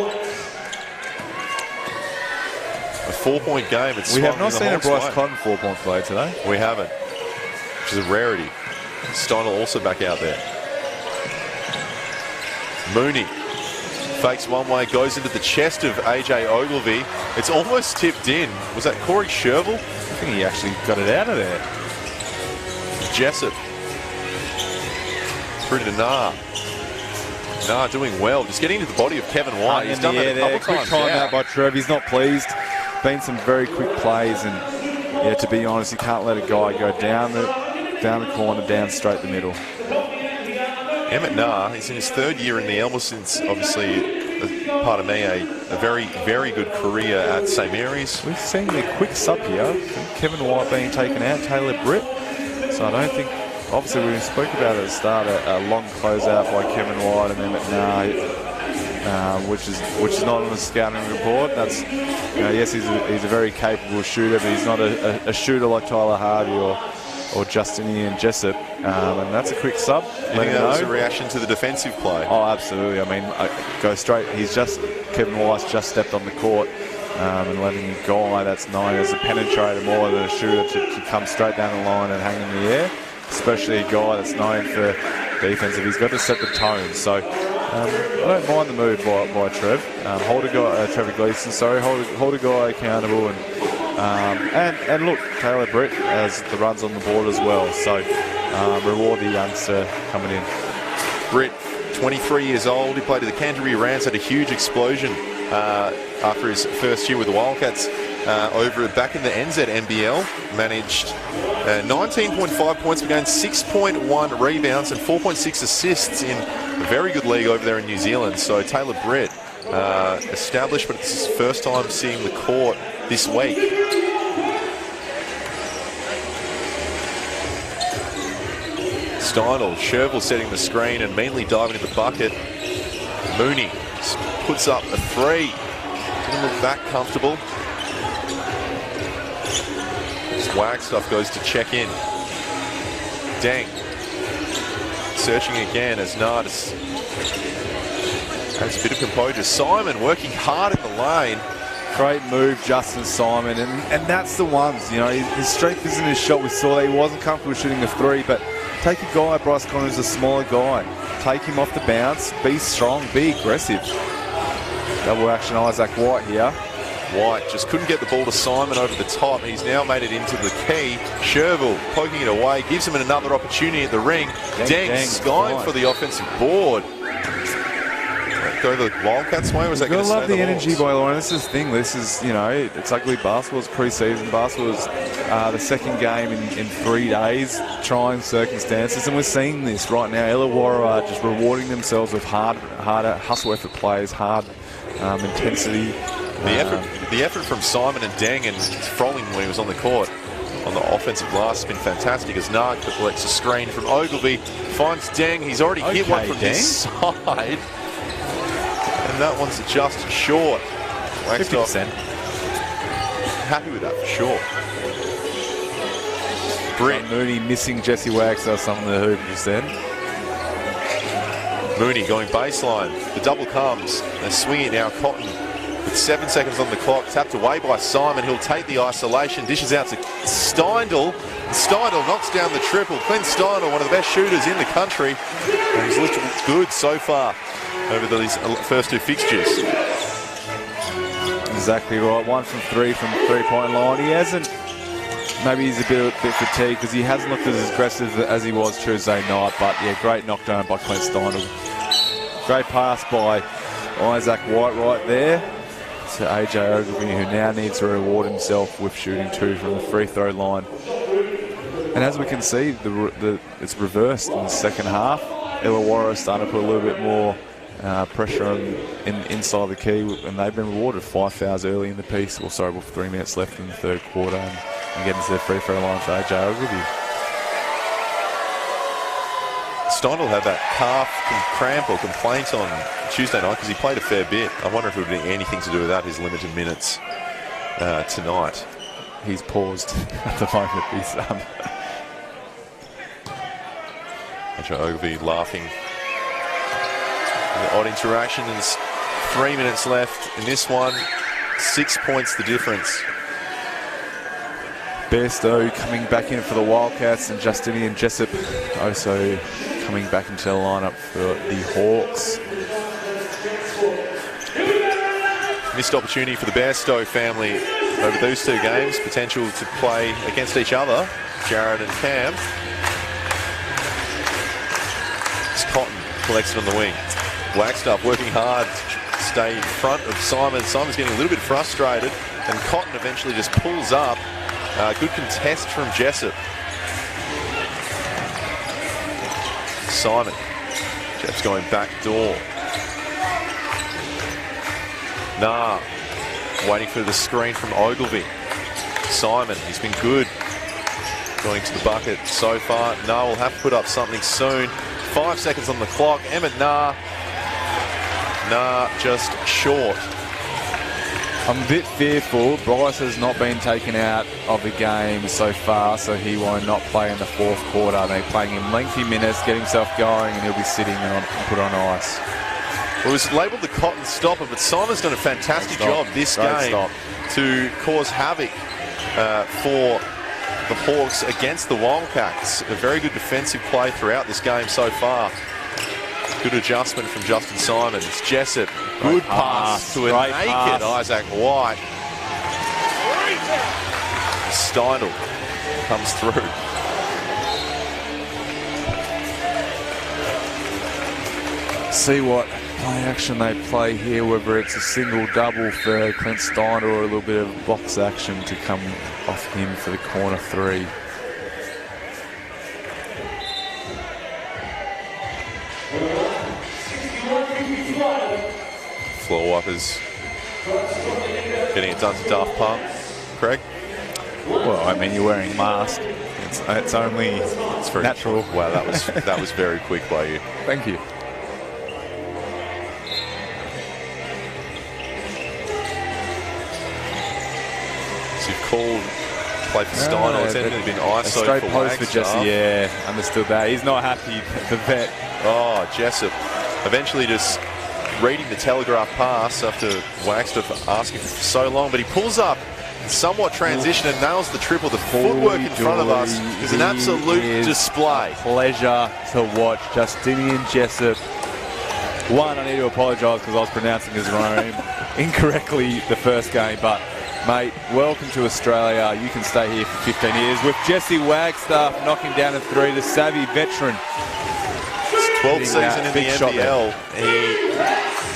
A 4-point game. We have not seen a Bryce Cotton 4-point play today. We haven't, which is a rarity. Steiner also back out there. Mooney fakes one way, goes into the chest of AJ Ogilvy. It's almost tipped in. Was that Corey Sherville? I think he actually got it out of there. Jessup. Through to Nah doing well. Just getting into the body of Kevin White. He's done that a couple quick times. Quick time out by Trev. He's not pleased. Been some very quick plays, and yeah, to be honest, you can't let a guy go down the corner, down straight the middle. Emmett Nah, he's in his third year in the Elmersons, obviously, pardon me, a very, very good career at St. Mary's. We've seen a quick sub here. Kevin White being taken out, Taylor Britt. So I don't think, obviously we spoke about it at the start, a long closeout by Kevin White and Emmett Nah, which is not on the scouting report. That's, yes, he's a very capable shooter, but he's not a shooter like Tyler Harvey or Justinian Jessup, and that's a quick sub. You think that was a reaction to the defensive play? Oh, absolutely. I mean, go straight. Kevin White's just stepped on the court, and letting a guy that's known as a penetrator more than a shooter to come straight down the line and hang in the air, especially a guy that's known for defensive. He's got to set the tone. So I don't mind the move by Trev. Hold a guy, Trevor Gleeson. Sorry, hold a guy accountable and look, Taylor Britt has the runs on the board as well. So reward the youngster coming in. Britt, 23 years old. He played at the Canterbury Rams, had a huge explosion after his first year with the Wildcats. back in the NZ NBL. Managed 19.5 points per game, 6.1 rebounds and 4.6 assists in a very good league over there in New Zealand. So Taylor Britt, established, but it's his first time seeing the court this week. Steindl, Sherville setting the screen and meanly diving into the bucket. Mooney puts up a three. Didn't look that comfortable. Wagstaff goes to check in. Deng searching again as Nardis has a bit of composure. Simon working hard in the lane. Great move, Justin Simon, and that's the ones, you know, his strength is in his shot. We saw that he wasn't comfortable shooting a three, but take a guy, Bryce Connors, a smaller guy. Take him off the bounce, be strong, be aggressive. Double action Isaac White here. White just couldn't get the ball to Simon over the top. He's now made it into the key. Sherville poking it away, gives him another opportunity at the ring. Deng skying for the offensive board. Go the Wildcats way? Was that going to love the energy by Lauren. This is the thing. This is, you know, it's ugly basketball. It's preseason. Basketball is the second game in 3 days, trying circumstances, and we're seeing this right now. Illawarra are just rewarding themselves with harder hustle effort plays, hard intensity. The effort from Simon and Deng and Froling when he was on the court on the offensive glass has been fantastic as Nard collects a screen from Ogilvy, finds Deng. He's already hit one from his side. And that one's just short. 50%. Happy with that for sure. Britt. Mooney missing Jesse Wagstaff, something the hoop just then. Mooney going baseline. The double comes. They swing it now. Cotton with 7 seconds on the clock. Tapped away by Simon. He'll take the isolation. Dishes out to Steindl. Steindl knocks down the triple. Clint Steindl, one of the best shooters in the country. And he's looked good so far over these first two fixtures. Exactly right. 1 from 3 from the three-point line. He hasn't, maybe he's a bit fatigued because he hasn't looked as aggressive as he was Tuesday night. But yeah, great knockdown by Clint Steindl. Great pass by Isaac White right there to AJ Ogilvy, who now needs to reward himself with shooting 2 from the free throw line. And as we can see, it's reversed in the second half. Illawarra is starting to put a little bit more pressure on inside the key, and they've been rewarded 5 fouls early in the piece. Well, sorry, with 3 minutes left in the third quarter, and getting to the free throw line for AJ Ogilvy. Steindl had that calf cramp or complaint on Tuesday night because he played a fair bit. I wonder if it would have anything to do with that, his limited minutes tonight. He's paused at the moment. He's AJ Ogilvy laughing. An odd interaction. There's 3 minutes left in this one. 6 points the difference. Bairstow coming back in for the Wildcats, and Justinian Jessup also coming back into the lineup for the Hawks. Missed opportunity for the Bairstow family over those 2 games. Potential to play against each other, Jared and Cam. It's Cotton collects it on the wing. Wagstaff working hard to stay in front of Simon. Simon's getting a little bit frustrated, and Cotton eventually just pulls up. Good contest from Jessup. Simon. Jeff's going back door. Nah. Waiting for the screen from Ogilvy. Simon, he's been good. Going to the bucket so far. Nah will have to put up something soon. 5 seconds on the clock. Emmett Nah. Nah, just short. I'm a bit fearful. Bryce has not been taken out of the game so far, so he will not play in the fourth quarter. They're playing him lengthy minutes, get himself going, and he'll be sitting and put on ice. Well, it was labelled the Cotton stopper, but Simon's done a fantastic job this game to cause havoc for the Hawks against the Wildcats. A very good defensive play throughout this game so far. Good adjustment from Justin Simons. Jessup, good pass to a naked Isaac White. Steindl comes through. See what play action they play here, whether it's a single double for Clint Steiner or a little bit of box action to come off him for the corner three. Floor wipers getting it done to Daft Punk. Craig? Well, I mean, you're wearing a mask. It's only very natural. Wow, that was very quick by you. Thank you. So you've called play for Steiner. It's ended up been ISO straight for post for Wagstaff. Jesse. Yeah, understood that. He's not happy, the vet. Oh, Jessup eventually just reading the telegraph pass after Wagstaff asking for so long, but he pulls up somewhat transition and nails the triple. The footwork in front of us is an absolute display. Pleasure to watch. Justinian Jessup. One, I need to apologise because I was pronouncing his name incorrectly the first game, but mate, welcome to Australia. You can stay here for 15 years with Jesse Wagstaff knocking down a three, the savvy veteran. His 12th season in the NBL. He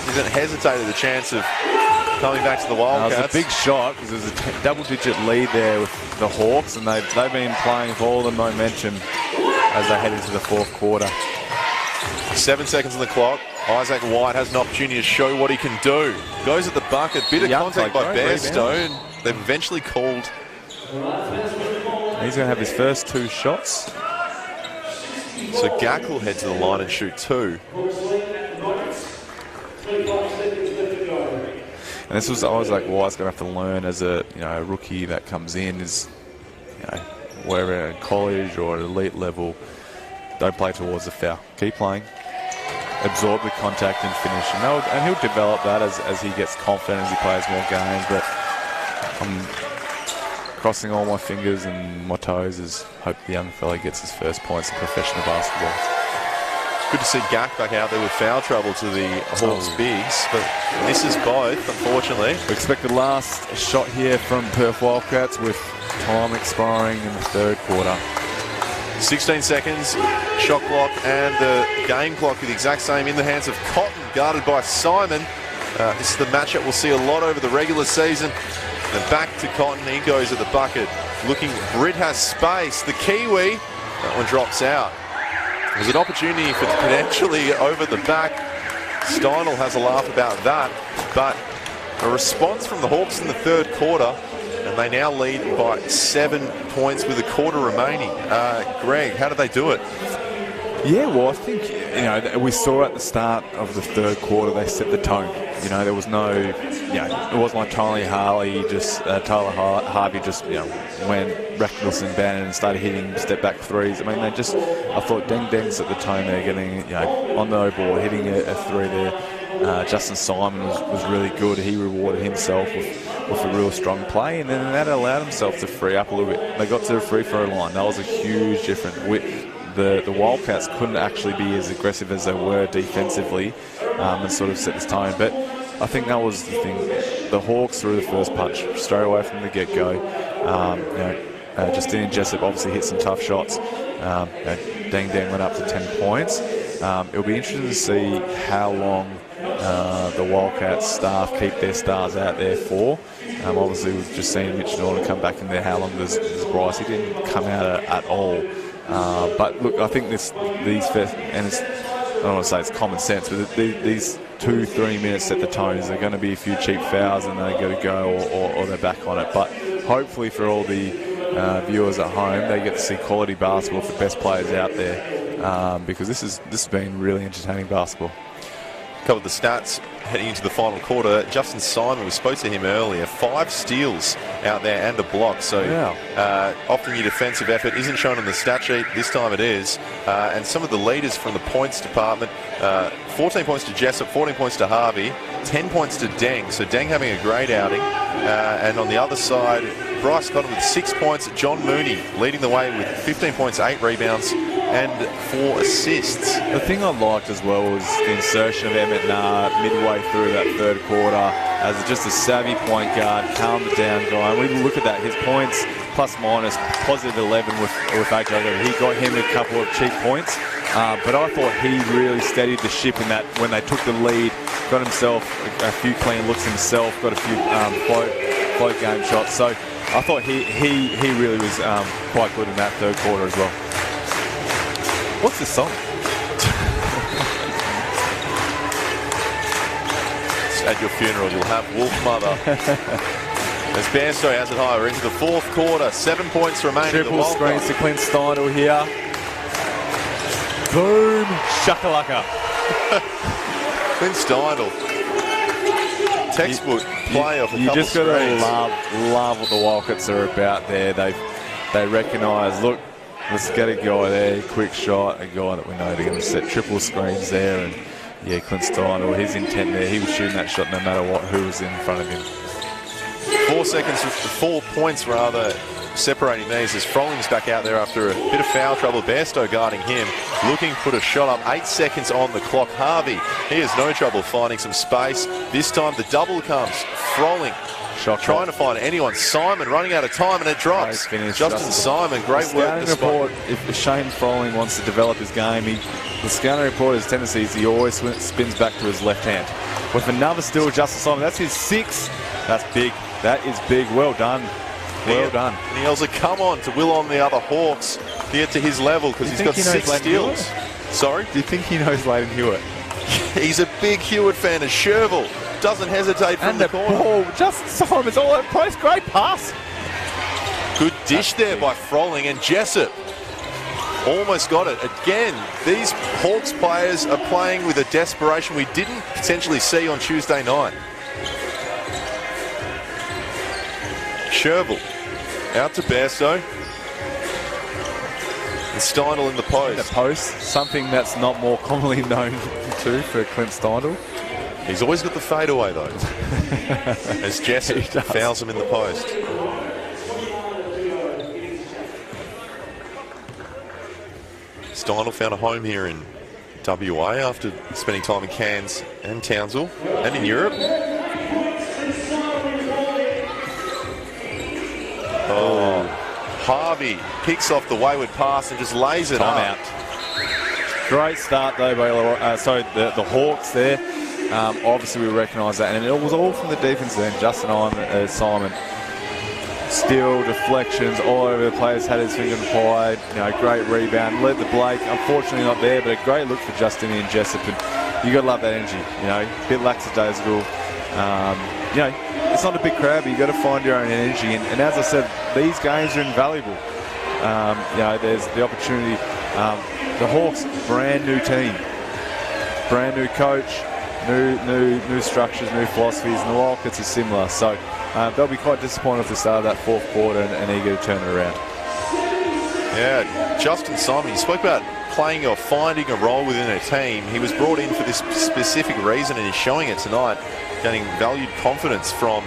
hasn't hesitated the chance of coming back to the Wildcats. It was a big shot because there's a double-digit lead there with the Hawks, and they've been playing for all the momentum as they head into the fourth quarter. 7 seconds on the clock. Isaac White has an opportunity to show what he can do. Goes at the bucket, bit of contact by Bairstow. They've eventually called. He's going to have his first two shots. So Gak will head to the line and shoot two. And this was Isaac White's going to have to learn as a rookie that comes in, is wherever in college or at elite level, don't play towards the foul. Keep playing, absorb the contact and finish. And he'll develop that as he gets confident, as he plays more games. But I'm crossing all my fingers and my toes as hope the young fella gets his first points in professional basketball. Good to see Gak back out there with foul trouble to the Hawks bigs, but misses both, unfortunately. We expect the last shot here from Perth Wildcats with time expiring in the third quarter. 16 seconds, shot clock and the game clock are the exact same in the hands of Cotton, guarded by Simon. This is the matchup we'll see a lot over the regular season. And back to Cotton, he goes at the bucket. Looking, Britt has space. The Kiwi, that one drops out. There's an opportunity for potentially over the back. Steinel has a laugh about that, but a response from the Hawks in the third quarter, and they now lead by 7 points with a quarter remaining. Greg, how did they do it? Yeah, well, I think, we saw at the start of the third quarter, they set the tone. There was no, it wasn't like Tyler Harvey just, when Racknelson banned and started hitting step-back threes. I mean, I thought Deng set the tone there, getting, on the board, hitting a three there. Justin Simon was really good. He rewarded himself with a real strong play, and then that allowed himself to free up a little bit. They got to the free throw line. That was a huge difference. The Wildcats couldn't actually be as aggressive as they were defensively and sort of set this tone. But I think that was the thing. The Hawks threw the first punch straight away from the get-go. Justinian Jessup obviously hit some tough shots. Deng went up to 10 points. It'll be interesting to see how long the Wildcats staff keep their stars out there for. Obviously, we've just seen Mitch Norton come back in there. How long does Bryce? He didn't come out at all. But look, I think these first, and I don't want to say it's common sense, but these 2-3 minutes set the tone. Is there going to be a few cheap fouls and they got to go, or they're back on it? But hopefully for all the viewers at home, they get to see quality basketball for the best players out there, because this has been really entertaining basketball. Covered the stats heading into the final quarter. Justin Simon, we spoke to him earlier, 5 steals out there and a block. So often your defensive effort isn't shown on the stat sheet. This time it is. And some of the leaders from the points department, 14 points to Jessup, 14 points to Harvey, 10 points to Deng. So Deng having a great outing. And on the other side, Bryce Cotton with 6 points. John Mooney leading the way with 15 points, 8 rebounds and 4 assists. The thing I liked as well was the insertion of Emmett Nah midway through that third quarter as just a savvy point guard, calmed it down guy. And we look at that, his points plus minus positive 11 with AJ. He got him a couple of cheap points. But I thought he really steadied the ship in that when they took the lead, got himself a few clean looks himself, got a few float game shots. So I thought he really was quite good in that third quarter as well. What's this song? At your funeral, you'll have Wolf Mother. As Bairstow has it high, we're into the fourth quarter. 7 points remaining. Triple screens to Clint Steindl here. Boom, shakalaka. Clint Steindl. Textbook play off a couple of screens. You just got to love what the Wildcats are about there. They recognise, look, let's get a guy there, quick shot, a guy that we know they're going to set triple screens there. And yeah, Clint Steindl, his intent there, he was shooting that shot no matter what, who was in front of him. 4 points rather, separating these as Frolling's back out there after a bit of foul trouble. Bairstow guarding him, looking to put a shot up. 8 seconds on the clock. Harvey, he has no trouble finding some space. This time the double comes. Frolling trying to find anyone. Simon running out of time and it drops. Justin Simon, great work. Report, if Shane Frolling wants to develop his game, the scouting report, his tendency is he always spins back to his left hand. With another steal, Justin Simon, that's his 6th. That's big. That is big. Well done. Well done. Nielsen, come on to will on the other Hawks to get to his level because he's got 6 steals. Sorry? Do you think he knows Leighton Hewitt? He's a big Hewitt fan, as Sherville doesn't hesitate from the corner. Ball, Justin Simon's all over post. Great pass. Good dish there by Frolling, and Jessup almost got it. Again, these Hawks players are playing with a desperation we didn't potentially see on Tuesday night. Sherville out to Bairstow. And Steindl in the post. The post, something that's not more commonly known to for Clint Steindl. He's always got the fadeaway though. As Jessup fouls him in the post. Steindl found a home here in WA after spending time in Cairns and Townsville and in Europe. Oh, Harvey picks off the wayward pass and just lays it up. Great start though by the Hawks there. Obviously we recognise that, and it was all from the defence then. Justin Simon, steal, deflections all over the place, had his finger in the pie. Great rebound, led the Blake. Unfortunately not there, but a great look for Justinian Jessup. And you got to love that energy. A bit lackadaisical. It's not a big crowd, but you got to find your own energy. And as I said, these games are invaluable. There's the opportunity. The Hawks, brand new team, brand new coach. New structures, new philosophies, and the Wildcats are similar. So they'll be quite disappointed at the start of that fourth quarter and eager to turn it around. Yeah, Justin Simon, you spoke about playing or finding a role within a team. He was brought in for this specific reason and he's showing it tonight, getting valued confidence from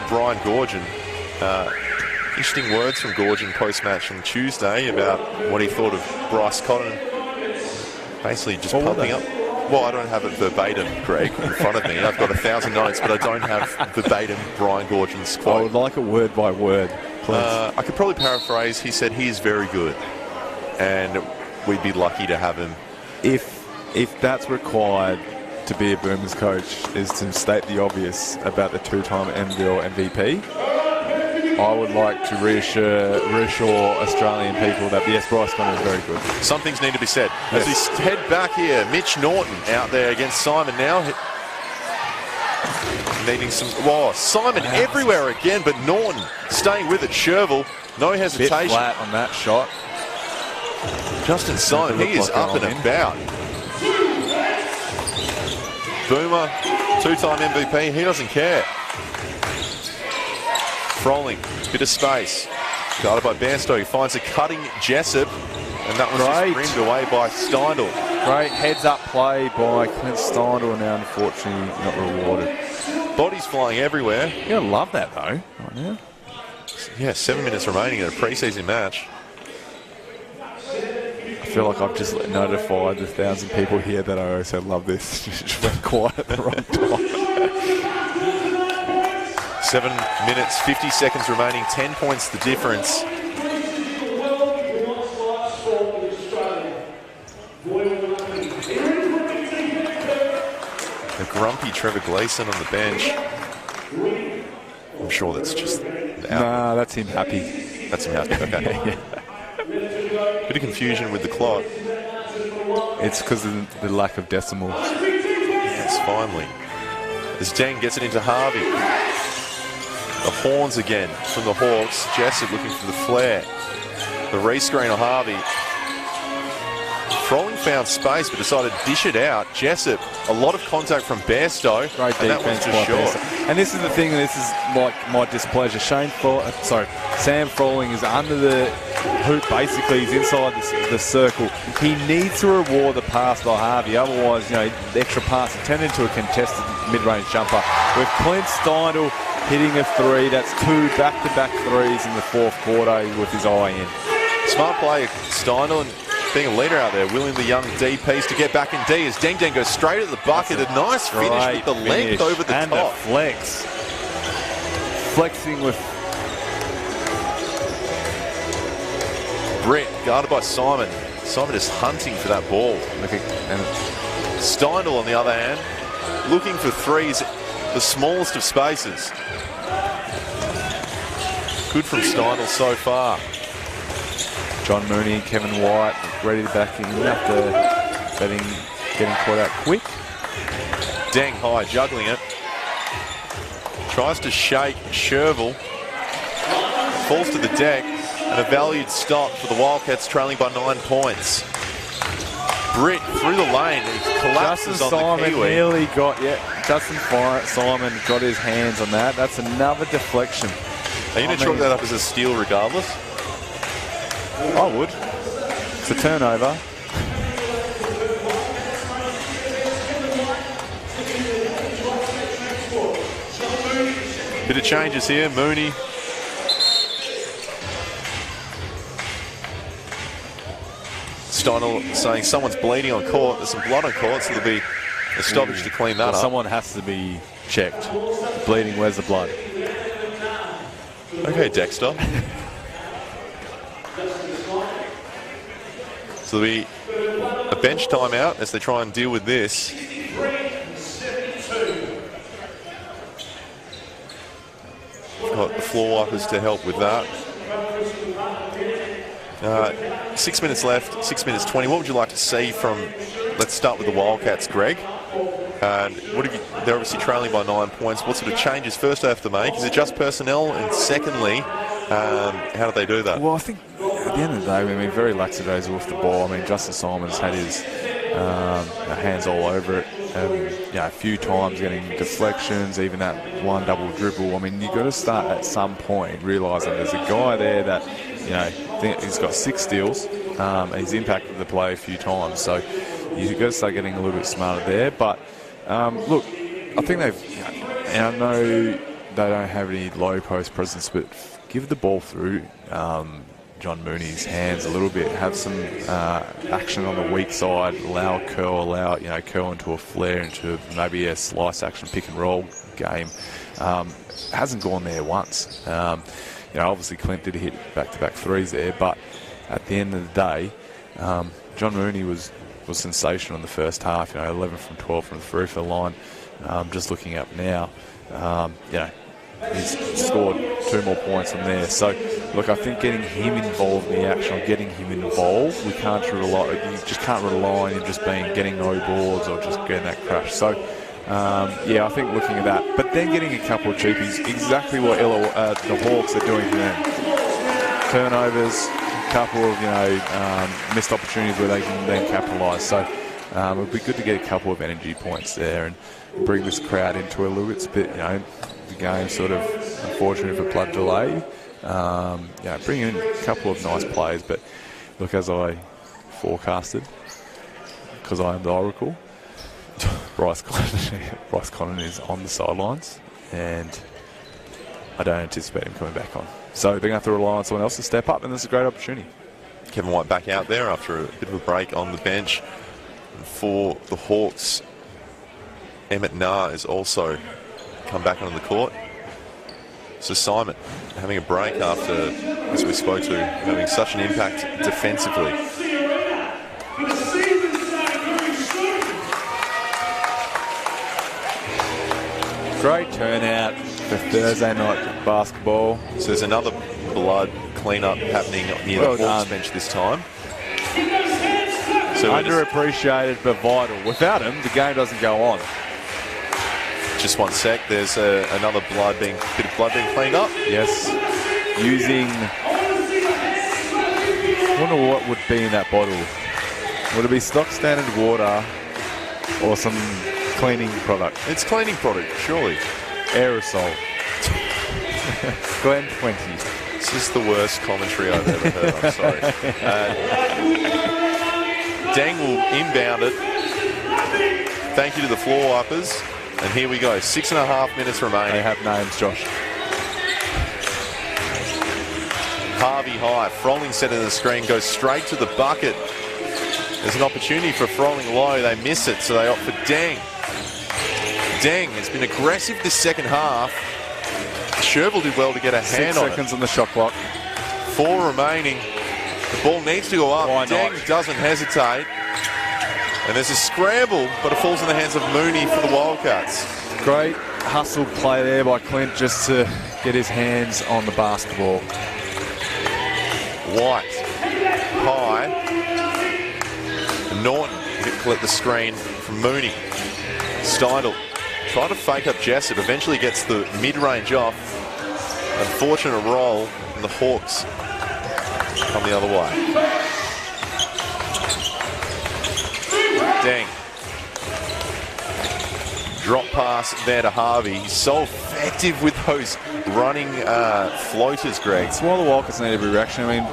Brian Goorjian. Interesting words from Goorjian post-match on Tuesday about what he thought of Bryce Cotton. Basically just pumping up. Well, I don't have it verbatim, Greg, in front of me. I've got 1,000 notes, but I don't have verbatim Brian Goorjian's quote. I would like it word by word, please. I could probably paraphrase. He said he is very good, and we'd be lucky to have him. If that's required to be a Boomers coach, is to state the obvious about the 2-time NBL MVP, I would like to reassure Australian people that yes, Bryce Connor is very good. Some things need to be said. Yes. As we head back here, Mitch Norton out there against Simon now. Needing some... Whoa, Simon everywhere again, but Norton staying with it. Sherville, no hesitation. Bit flat on that shot. Justin Simon, he is up and about. Boomer, 2-time MVP, he doesn't care. Frolling, bit of space. Guarded by Bairstow, he finds a cutting Jessup, and that was just rimmed away by Steindl. Great heads-up play by Clint Steindl, and now unfortunately not rewarded. Bodies flying everywhere. You're going to love that, though, right now. Yeah, 7 minutes remaining in a preseason match. I feel like I've just notified the 1,000 people here that I also love this. Just went quiet at the wrong time. 7 minutes, 50 seconds remaining, 10 points the difference. grumpy Trevor Gleeson on the bench. I'm sure that's just out. Nah, that's him happy. That's him happy, okay. Bit of confusion with the clock. It's because of the lack of decimals. Yes, finally. As Deng gets it into Harvey. The horns again from the Hawks. Jessup looking for the flare. The rescreen of Harvey. Froling found space but decided to dish it out. Jessup, a lot of contact from Bairstow. Great defense by Bairstow. And this is the thing, this is like my displeasure. Sam Froling is under the hoop, basically. He's inside the circle. He needs to reward the pass by Harvey. Otherwise, the extra pass will turn into a contested mid-range jumper. With Clint Steindl hitting a three. That's 2 back-to-back threes in the fourth quarter with his eye in. Smart play, Steindl, and being a leader out there, willing the young D piece to get back in D as Deng goes straight at the bucket. A nice finish with the length over the and top. And flex. Flexing with Britt, guarded by Simon. Simon is hunting for that ball. and Steindl, on the other hand, looking for threes, the smallest of spaces. Good from Steindl so far. John Mooney, Kevin White, ready to back him after getting caught out quick. Deng high, juggling it. Tries to shake Sherville. Falls to the deck, and a valued stop for the Wildcats, trailing by 9 points. Britt through the lane, he collapses Justin on the Kiwi. Nearly got, Simon got his hands on that. That's another deflection. Are you going to chalk that up as a steal regardless? I would. It's a turnover. Bit of changes here. Mooney. Steindl saying someone's bleeding on court. There's some blood on court, so there'll be a stoppage to clean that up. Someone has to be checked. Bleeding, where's the blood? Okay, Dexter. So there'll be a bench timeout as they try and deal with this. Got the floor wipers to help with that. 6 minutes left, 6 minutes 20. What would you like to see from, let's start with the Wildcats, Greg. And they're obviously trailing by 9 points. What sort of changes first they have to make? Is it just personnel? And secondly, how do they do that? Well, I think at the end of the day, very lackadaisical with the ball. Justin Simon's had his hands all over it. A few times getting deflections, even that one double dribble. You've got to start at some point realising there's a guy there that, he's got 6 steals and he's impacted the play a few times. So you've got to start getting a little bit smarter there. But look, I think and I know they don't have any low post presence, but give the ball through John Mooney's hands a little bit, have some action on the weak side, allow curl into a flare, into maybe a slice action pick and roll game. Hasn't gone there once. Obviously Clint did hit back-to-back threes there, but at the end of the day, John Mooney was sensational in the first half. 11 from 12 from the free throw line. Just looking up now, he's scored 2 more points from there. So, look, I think getting him involved in the action, or getting him involved, you just can't rely on him just getting no boards or just getting that crash. So, I think looking at that, but then getting a couple of cheapies, exactly what the Hawks are doing to them. Turnovers, a couple of missed opportunities where they can then capitalise. So it would be good to get a couple of energy points there and bring this crowd into a little bit. It's a bit, the game sort of unfortunate for blood delay. Bring in a couple of nice plays, but look, as I forecasted, because I am the Oracle, Bryce Connon is on the sidelines, and I don't anticipate him coming back on. So they're going to have to rely on someone else to step up, and this is a great opportunity. Kevin White back out there after a bit of a break on the bench. And for the Hawks, Emmett Nah is also come back onto the court. So Simon having a break after, as we spoke to, having such an impact defensively. Great turnout for Thursday night basketball. So there's another blood clean-up happening near Well the Hawks done. bench this time. So Underappreciated but vital. Without him, the game doesn't go on. just one sec. There's another bit of blood being cleaned up. Yes. Using... I wonder what would be in that bottle. Would it be stock standard water or some cleaning product? It's cleaning product, surely. Aerosol. Glen 20. This is the worst commentary I've ever heard. I'm sorry. Deng will inbound it. Thank you to the floor wipers. And here we go. 6.5 minutes remaining. They have names, Josh. Harvey high. Froling centre of the screen. Goes straight to the bucket. There's an opportunity for Froling low. They miss it, so they opt for Deng. Deng has been aggressive this second half. Sherville did well to get a hand 6 on seconds it. on the shot clock. 4 remaining. The ball needs to go up. Why Deng not? doesn't hesitate. And there's a scramble, but it falls in the hands of Mooney for the Wildcats. Great hustle play there by Clint just to get his hands on the basketball. White. High. And Norton collect the screen from Mooney. Steindl trying to fake up Jessup. Eventually gets the mid-range off. Unfortunate roll. And the Hawks come the other way. Deng. Drop pass there to Harvey. He's so effective with those running floaters, Greg. It's why the Wildcats need every reaction. I mean,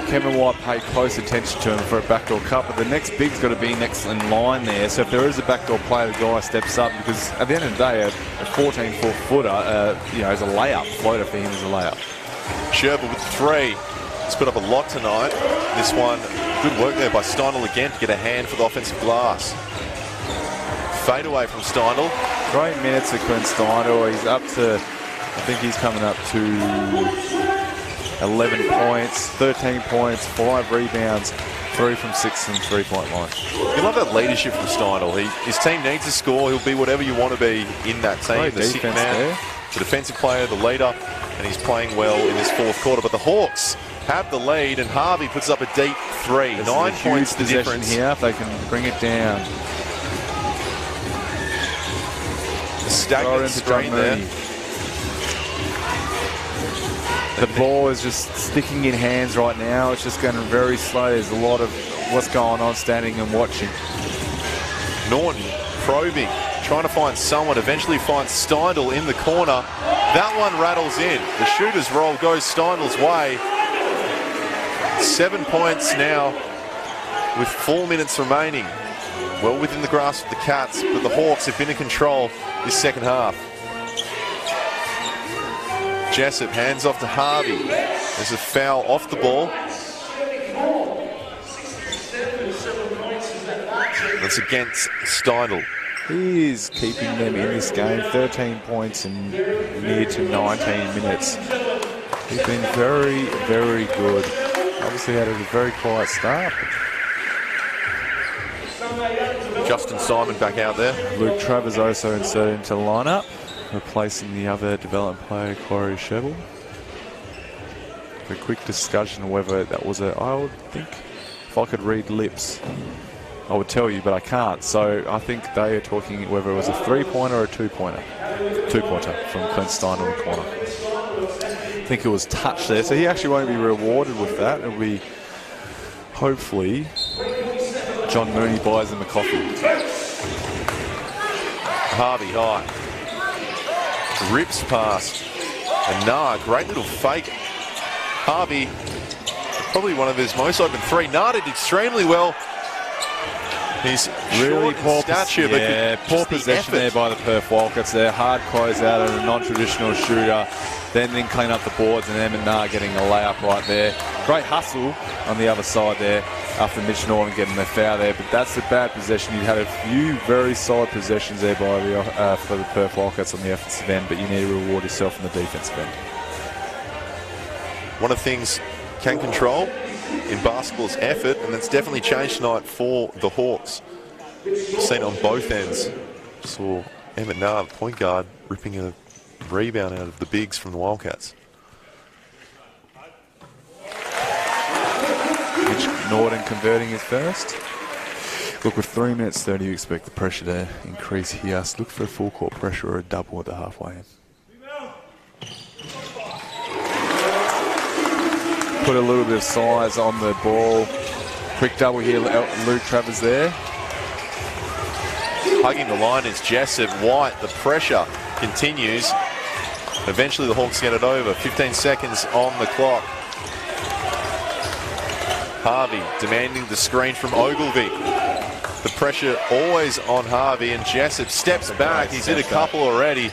Kevin White paid close attention to him for a backdoor cut, but the next big's got to be next in line there. So if there is a backdoor play, the guy steps up, because at the end of the day, a 14-foot footer, is a layup. Floater for him is a layup. Sherville with 3. He's put up a lot tonight. This one, good work there by Steindl again to get a hand for the offensive glass. Fade away from Steindl. Great minutes of Clint Steindl. He's up to, I think he's coming up to 11 points, 13 points, 5 rebounds, 3 from 6 and 3-point line. You love that leadership from Steindl. His team needs to score. He'll be whatever you want to be in that team. Great the sixth defense man, there. the defensive player, the leader, and he's playing well in this fourth quarter. But the Hawks have the lead, and Harvey puts up a deep 3. This 9 is a points huge the possession difference. here if they can bring it down. The stagnant screen there. The ball is just sticking in hands right now. It's just going very slow. There's a lot of what's going on standing and watching. Norton probing, trying to find someone, eventually finds Steindl in the corner. That one rattles in. The shooter's roll goes Steindl's way. 7 points now with 4 minutes remaining. Well within the grasp of the Cats, but the Hawks have been in control this second half. Jessup hands off to Harvey. There's a foul off the ball. That's against Steindl. He is keeping them in this game. 13 points in near to 19 minutes. He's been very, very good. Obviously had a very quiet start. Justin Simon back out there. Luke Travers also inserted into the lineup, replacing the other development player, Corey Sherville. A quick discussion of whether that was I would think, if I could read lips, I would tell you, but I can't. So I think they are talking whether it was a 3-pointer or a 2-pointer. 2-pointer from Clint Steindl in the corner. I think it was touched there, so he actually won't be rewarded with that. It'll be, hopefully, John Mooney buys him a coffee. Harvey high. Rips past. And Nah, great little fake. Harvey, probably one of his most open 3. Nah did extremely well. He's Really short poor in stature, but poor just the possession effort. there by the Perth Wildcats. They're hard close out of a non-traditional shooter, then clean up the boards, and Nah getting a layup right there. Great hustle on the other side there after Mitch Norton getting the foul there, but that's a bad possession. You've had a few very solid possessions there by the for the Perth Wildcats on the offensive end, but you need to reward yourself on the defensive end. One of the things can control in basketball is effort, and that's definitely changed tonight for the Hawks. We've seen it on both ends. Saw Emmett Nah, the point guard, ripping a rebound out of the bigs from the Wildcats. Mitch Norton converting his first. Look, with 3 minutes 30, you expect the pressure to increase here. So look for a full court pressure or a double at the halfway in. Put a little bit of size on the ball. Quick double here, Luke Travers there. Hugging the line is Jessup. White, the pressure continues. Eventually the Hawks get it over. 15 seconds on the clock. Harvey demanding the screen from Ogilvie. The pressure always on Harvey, and Jessup steps back. He's hit a couple already.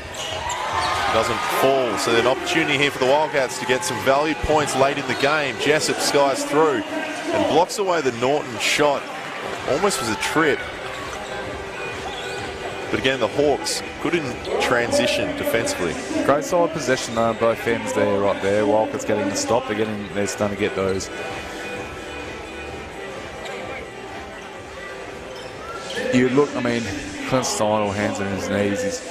Doesn't fall. So an opportunity here for the Wildcats to get some value points late in the game. Jessup skies through and blocks away the Norton shot. Almost was a trip. But again, the Hawks couldn't transition defensively. Great solid possession though, both ends there, right there. Wildcats getting the stop. They're starting to get those. You look, I mean, Clint Steindl, hands on his knees.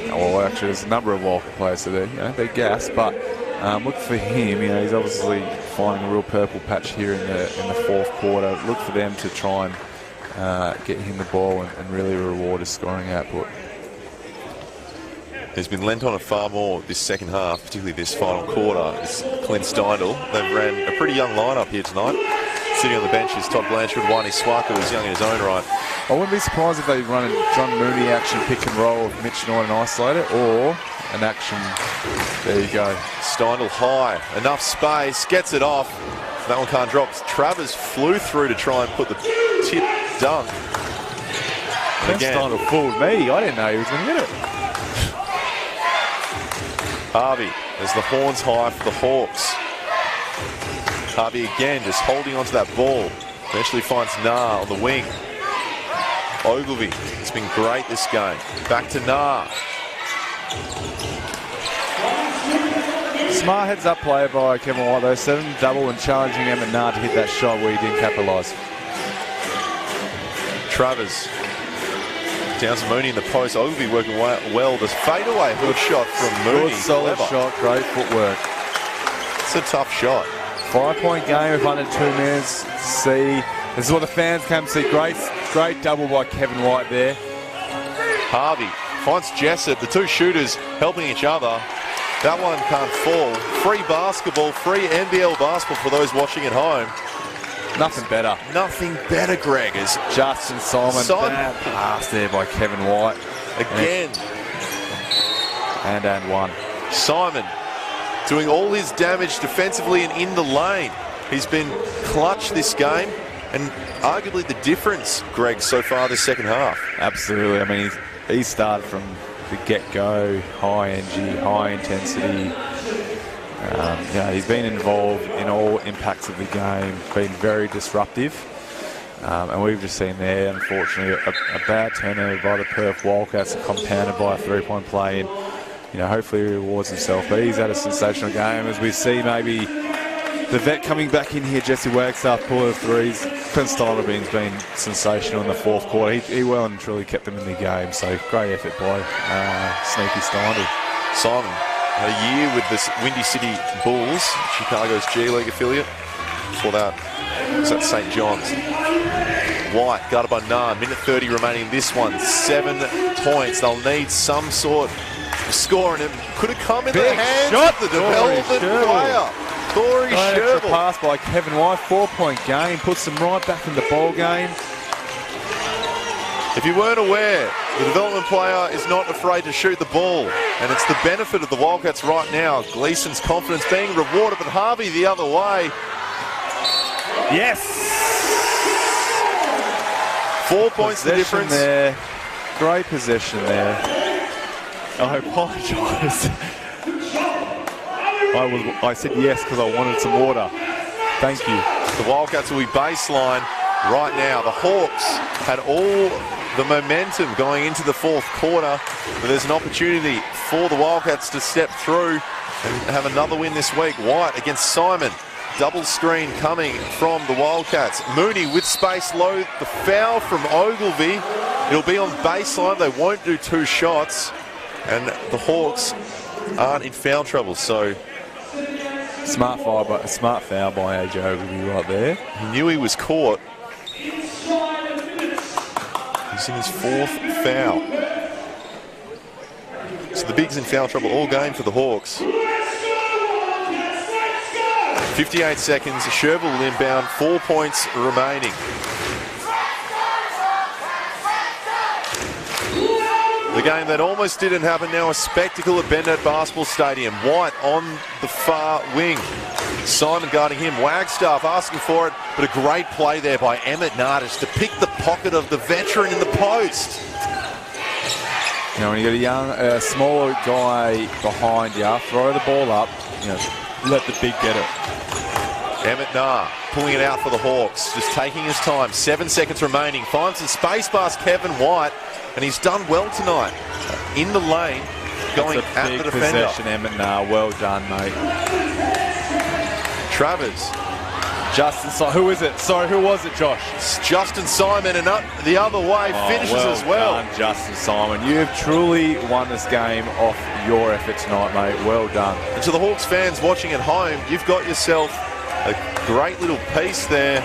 Well, actually, there's a number of Wildcat players so they're gassed, but look for him. He's obviously finding a real purple patch here in the fourth quarter. Look for them to try and get him the ball and really reward his scoring output. Who's been lent on it far more this second half, particularly this final quarter, is Clint Steindl. They've ran a pretty young lineup here tonight. Sitting on the bench is Todd Blanchard, Wani Swaka, who's young in his own right. I wouldn't be surprised if they run a John Mooney action pick and roll with Mitch Norton isolated, or an action. There you go. Steindl high, enough space, gets it off. That one can't drop. Travers flew through to try and put the tip dunk. Steindl fooled me. I didn't know he was going to get it. Harvey as the horns high for the Hawks. Harvey again just holding onto that ball. Eventually finds Nah on the wing. Ogilvie, it's been great this game. Back to Nah. Smart heads up play by Kevin White though. 7-double and challenging Emmett Nah to hit that shot where he didn't capitalise. Travers. Down to Mooney in the post. Ogilvie working well. The fadeaway hook shot from Mooney. Good solid shot, great footwork. It's a tough shot. 5-point game with under 2 minutes. See, this is what the fans came to see. Great double by Kevin White there. Harvey finds Jessup. The two shooters helping each other. That one can't fall. Free basketball, free NBL basketball for those watching at home. Nothing better. Nothing better, Greg, is Justin Simon. Bad pass there by Kevin White. Again. And one. Simon doing all his damage defensively and in the lane. He's been clutch this game and arguably the difference, Greg, so far this second half. Absolutely. I mean, he started from the get-go, high energy, high intensity. He's been involved in all impacts of the game, been very disruptive. And we've just seen there, unfortunately, a bad turnover by the Perth Wildcats, compounded by a three-point play. And, hopefully he rewards himself. But he's had a sensational game. As we see maybe the vet coming back in here, Jesse Wagstaff, pulling threes. Clint Steindl has been sensational in the fourth quarter. He well and truly kept them in the game. So great effort by Sneaky Steindl. Simon had a year with the Windy City Bulls, Chicago's G League affiliate. Before that, was at St. John's. White, guarded by Nah. Minute 30 remaining in this one. 7 points. They'll need some sort of score, and it could have come in the hands of the development player. Corey Sherville. Pass by Kevin White. 4-point game. Puts them right back in the ball game. If you weren't aware, the development player is not afraid to shoot the ball, and it's the benefit of the Wildcats right now. Gleason's confidence being rewarded, but Harvey the other way. Yes! 4 points the difference. There. Great possession there. I apologise. I said yes because I wanted some water. Thank you. The Wildcats will be baseline right now. The Hawks had all the momentum going into the fourth quarter, but there's an opportunity for the Wildcats to step through and have another win this week. White against Simon. Double screen coming from the Wildcats. Mooney with space low. The foul from Ogilvie. It'll be on baseline. They won't do 2 shots. And the Hawks aren't in foul trouble. So smart foul by AJ Ogilvy right there. He knew he was caught. He's in his 4th foul. So the Bigs in foul trouble all game for the Hawks. 58 seconds. Sherville will inbound. 4 points remaining. The game that almost didn't happen, now a spectacle at Bendit Basketball Stadium. White on the far wing. Simon guarding him. Wagstaff asking for it, but a great play there by Emmett Nardis to pick the pocket of the veteran in the post. You know, when you got a smaller guy behind you, throw the ball up, you know, let the big get it. Emmett Nar pulling it out for the Hawks, just taking his time. 7 seconds remaining. Finds some space past Kevin White, and he's done well tonight. In the lane, going at the defender. Possession, Emmett Nar. Well done, mate. Travers. Justin, who is it? Sorry, who was it, Josh? It's Justin Simon, and up the other way, finishes as well. Well done, Justin Simon. You have truly won this game off your effort tonight, mate. Well done. And to the Hawks fans watching at home, you've got yourself a great little piece there,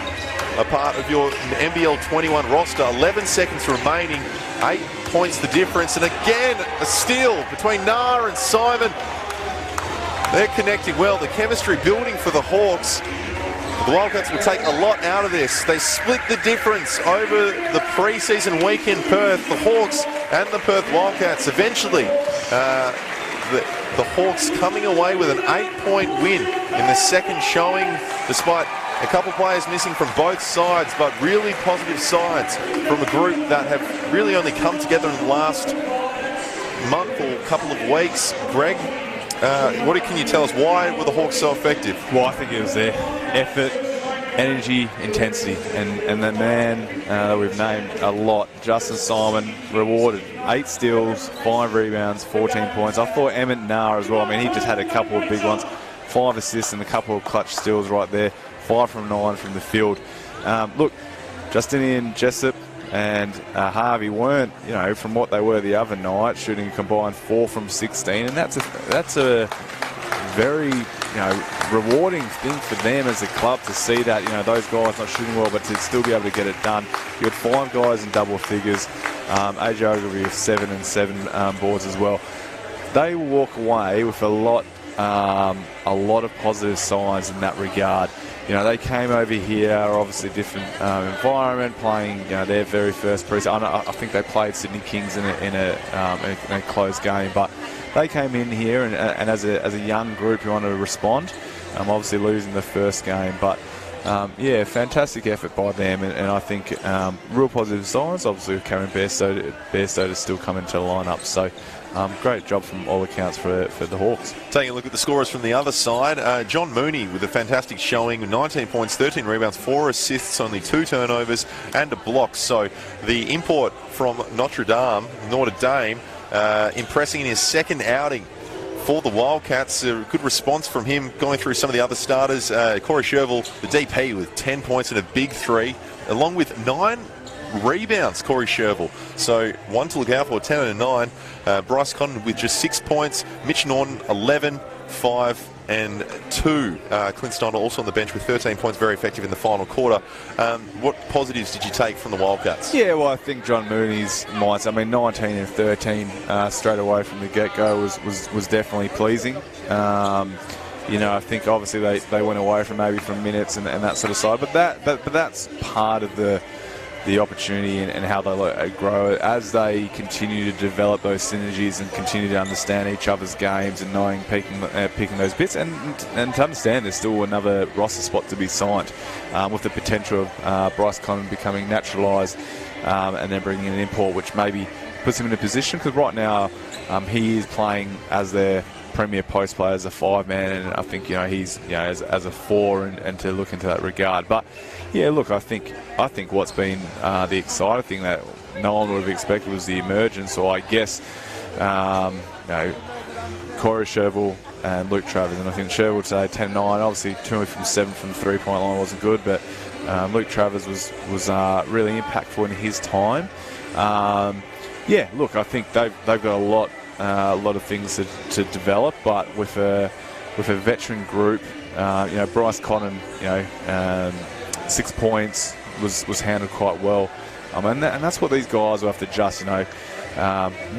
a part of your NBL 21 roster. 11 seconds remaining, 8 points the difference, and again a steal between Nar and Simon. They're connecting well. The chemistry building for the Hawks. The Wildcats will take a lot out of this. They split the difference over the preseason week in Perth. The Hawks and the Perth Wildcats. Eventually, the Hawks coming away with an 8-point win in the second showing, despite a couple players missing from both sides, but really positive sides from a group that have really only come together in the last month or couple of weeks. Greg, what can you tell us? Why were the Hawks so effective? Well, I think it was their effort, energy, intensity, and the man that we've named a lot, Justin Simon, rewarded. 8 steals, 5 rebounds, 14 points. I thought Emmett Nar as well. I mean, he just had a couple of big ones. 5 assists and a couple of clutch steals right there. 5 from 9 from the field. Look, Justinian Jessup and Harvey weren't, you know, from what they were the other night, shooting a combined 4 from 16, and that's a very, you know, rewarding thing for them as a club to see that, you know, those guys not shooting well, but to still be able to get it done. You had 5 guys in double figures. AJ Ogilvy with 7 and 7 boards as well. They will walk away with a lot of positive signs in that regard. You know, they came over here, obviously different environment, playing, you know, their very first preseason. I think they played Sydney Kings in a close game, but they came in here and as a young group who wanted to respond. Obviously losing the first game, but yeah, fantastic effort by them, and I think real positive signs. Obviously, with Cameron Bairstow is still coming to the lineup, so. Great job from all accounts for the Hawks. Taking a look at the scorers from the other side, John Mooney with a fantastic showing, 19 points, 13 rebounds, 4 assists, only 2 turnovers and a block. So the import from Notre Dame, impressing in his second outing for the Wildcats. A good response from him going through some of the other starters. Corey Sherville, the DP, with 10 points and a big 3, along with 9 rebounds, Corey Sherville. So one to look out for, 10 and 9. Bryce Connon with just 6 points. Mitch Norton, 11, 5 and 2. Clint Steiner also on the bench with 13 points, very effective in the final quarter. What positives did you take from the Wildcats? Yeah, well, I think John Mooney's mindset, I mean, 19 and 13 straight away from the get-go was definitely pleasing. You know, I think obviously they went away from minutes and that sort of side, but that's part of the opportunity and how they grow as they continue to develop those synergies and continue to understand each other's games and knowing picking those bits and to understand there's still another roster spot to be signed with the potential of Bryce Connon becoming naturalised and then bringing in an import, which maybe puts him in a position, because right now he is playing as their premier post player as a 5-man, and I think, you know, he's, you know, as a 4 and to look into that regard. But yeah, look, I think what's been the exciting thing that no one would have expected was the emergence, or I guess, you know, Corey Sherville and Luke Travers. And I think Sherville today 10-9. Obviously 2 from 7 from the three-point line wasn't good, but Luke Travers was really impactful in his time. Yeah, look, I think they've got a lot of things to develop, but with a veteran group, Bryce Connon, 6 points was handled quite well, and that's what these guys will have to adjust.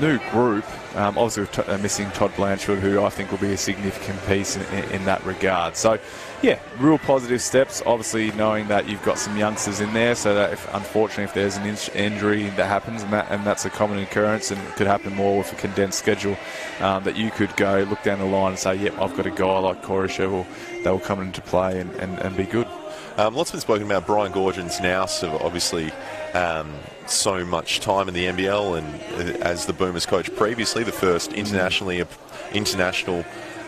New group, obviously missing Todd Blanchard, who I think will be a significant piece in that regard. So, yeah, real positive steps. Obviously, knowing that you've got some youngsters in there, so that unfortunately if there's an injury that happens, and that's a common occurrence, and it could happen more with a condensed schedule, that you could go look down the line and say, yep, I've got a guy like Corey Sherville that will come into play and be good. Lots been spoken about Brian Goorjian's now, so obviously so much time in the NBL, and as the Boomers coach previously, the first international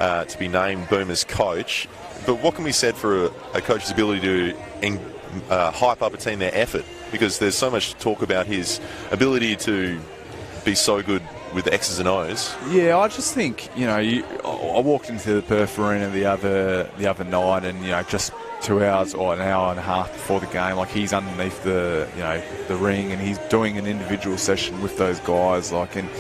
to be named Boomers coach. But what can be said for a coach's ability to hype up a team, their effort? Because there's so much talk about his ability to be so good with the X's and O's. Yeah, I just think, I walked into the Perth Arena the other night, and just 2 hours or an hour and a half before the game, like, he's underneath the ring, and he's doing an individual session with those guys, and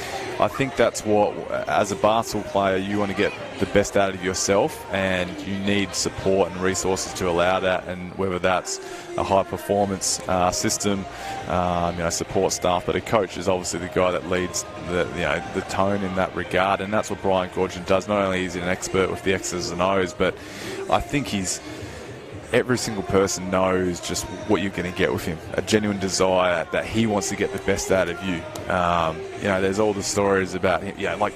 I think that's what, as a basketball player, you want to get the best out of yourself, and you need support and resources to allow that, and whether that's a high performance system, support staff, but a coach is obviously the guy that leads the tone in that regard, and that's what Brian Goorjian does. Not only is he an expert with the X's and O's, but I think every single person knows just what you're going to get with him. A genuine desire that he wants to get the best out of you. There's all the stories about him. Like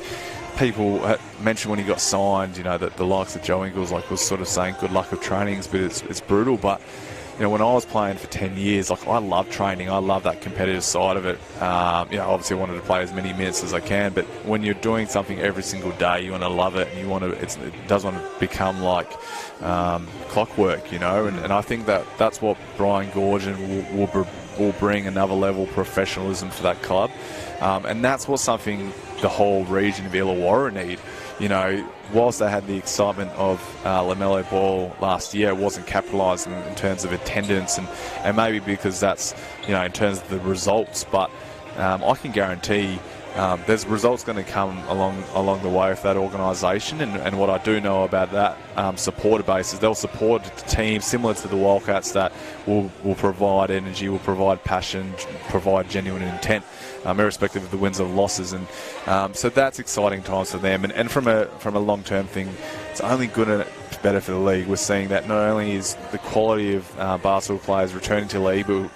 people mentioned when he got signed, that the likes of Joe Ingles was sort of saying good luck with trainings, but it's brutal. But when I was playing for 10 years, I love training. I love that competitive side of it. Obviously I wanted to play as many minutes as I can, but when you're doing something every single day, you want to love it, and it does want to become like clockwork, and I think that's what Brian Goorjian will bring, another level of professionalism for that club, and that's what something the whole region of Illawarra need. Whilst they had the excitement of LaMelo Ball last year, it wasn't capitalised in terms of attendance, and maybe because that's, in terms of the results, but I can guarantee there's results going to come along the way with that organisation, and what I do know about that supporter base is they'll support the team similar to the Wildcats that will provide energy, will provide passion, provide genuine intent, irrespective of the wins or losses, and so that's exciting times for them. And from a long-term thing, it's only good and better for the league. We're seeing that not only is the quality of basketball players returning to the league, but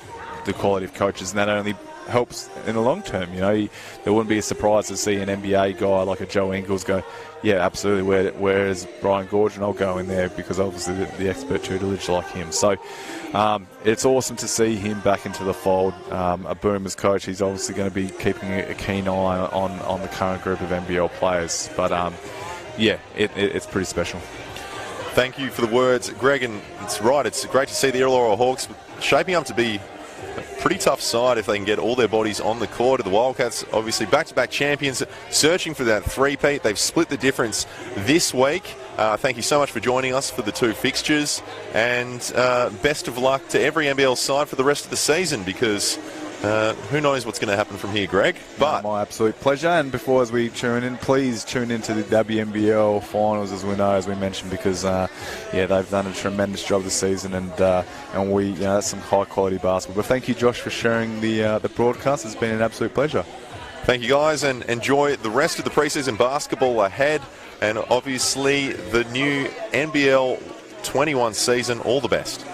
the quality of coaches, and that only helps in the long term. There wouldn't be a surprise to see an NBA guy like a Joe Ingles go, yeah, absolutely, where is Brian Goorjian? I'll go in there, because obviously the expert tutelage like him. So it's awesome to see him back into the fold. A Boomers coach, he's obviously going to be keeping a keen eye on the current group of NBL players. But it's pretty special. Thank you for the words, Greg, and it's right, it's great to see the Illawarra Hawks shaping up to be a pretty tough side if they can get all their bodies on the court. The Wildcats, obviously back-to-back champions, searching for that three-peat. They've split the difference this week. Thank you so much for joining us for the 2 fixtures, and best of luck to every NBL side for the rest of the season, because who knows what's going to happen from here, Greg. But my absolute pleasure. And before, as we tune in, please tune into the WNBL finals, as we mentioned, because they've done a tremendous job this season, and we that's some high quality basketball. But thank you, Josh, for sharing the broadcast. It's been an absolute pleasure. Thank you, guys, and enjoy the rest of the preseason basketball ahead, and obviously the new NBL 21 season. All the best.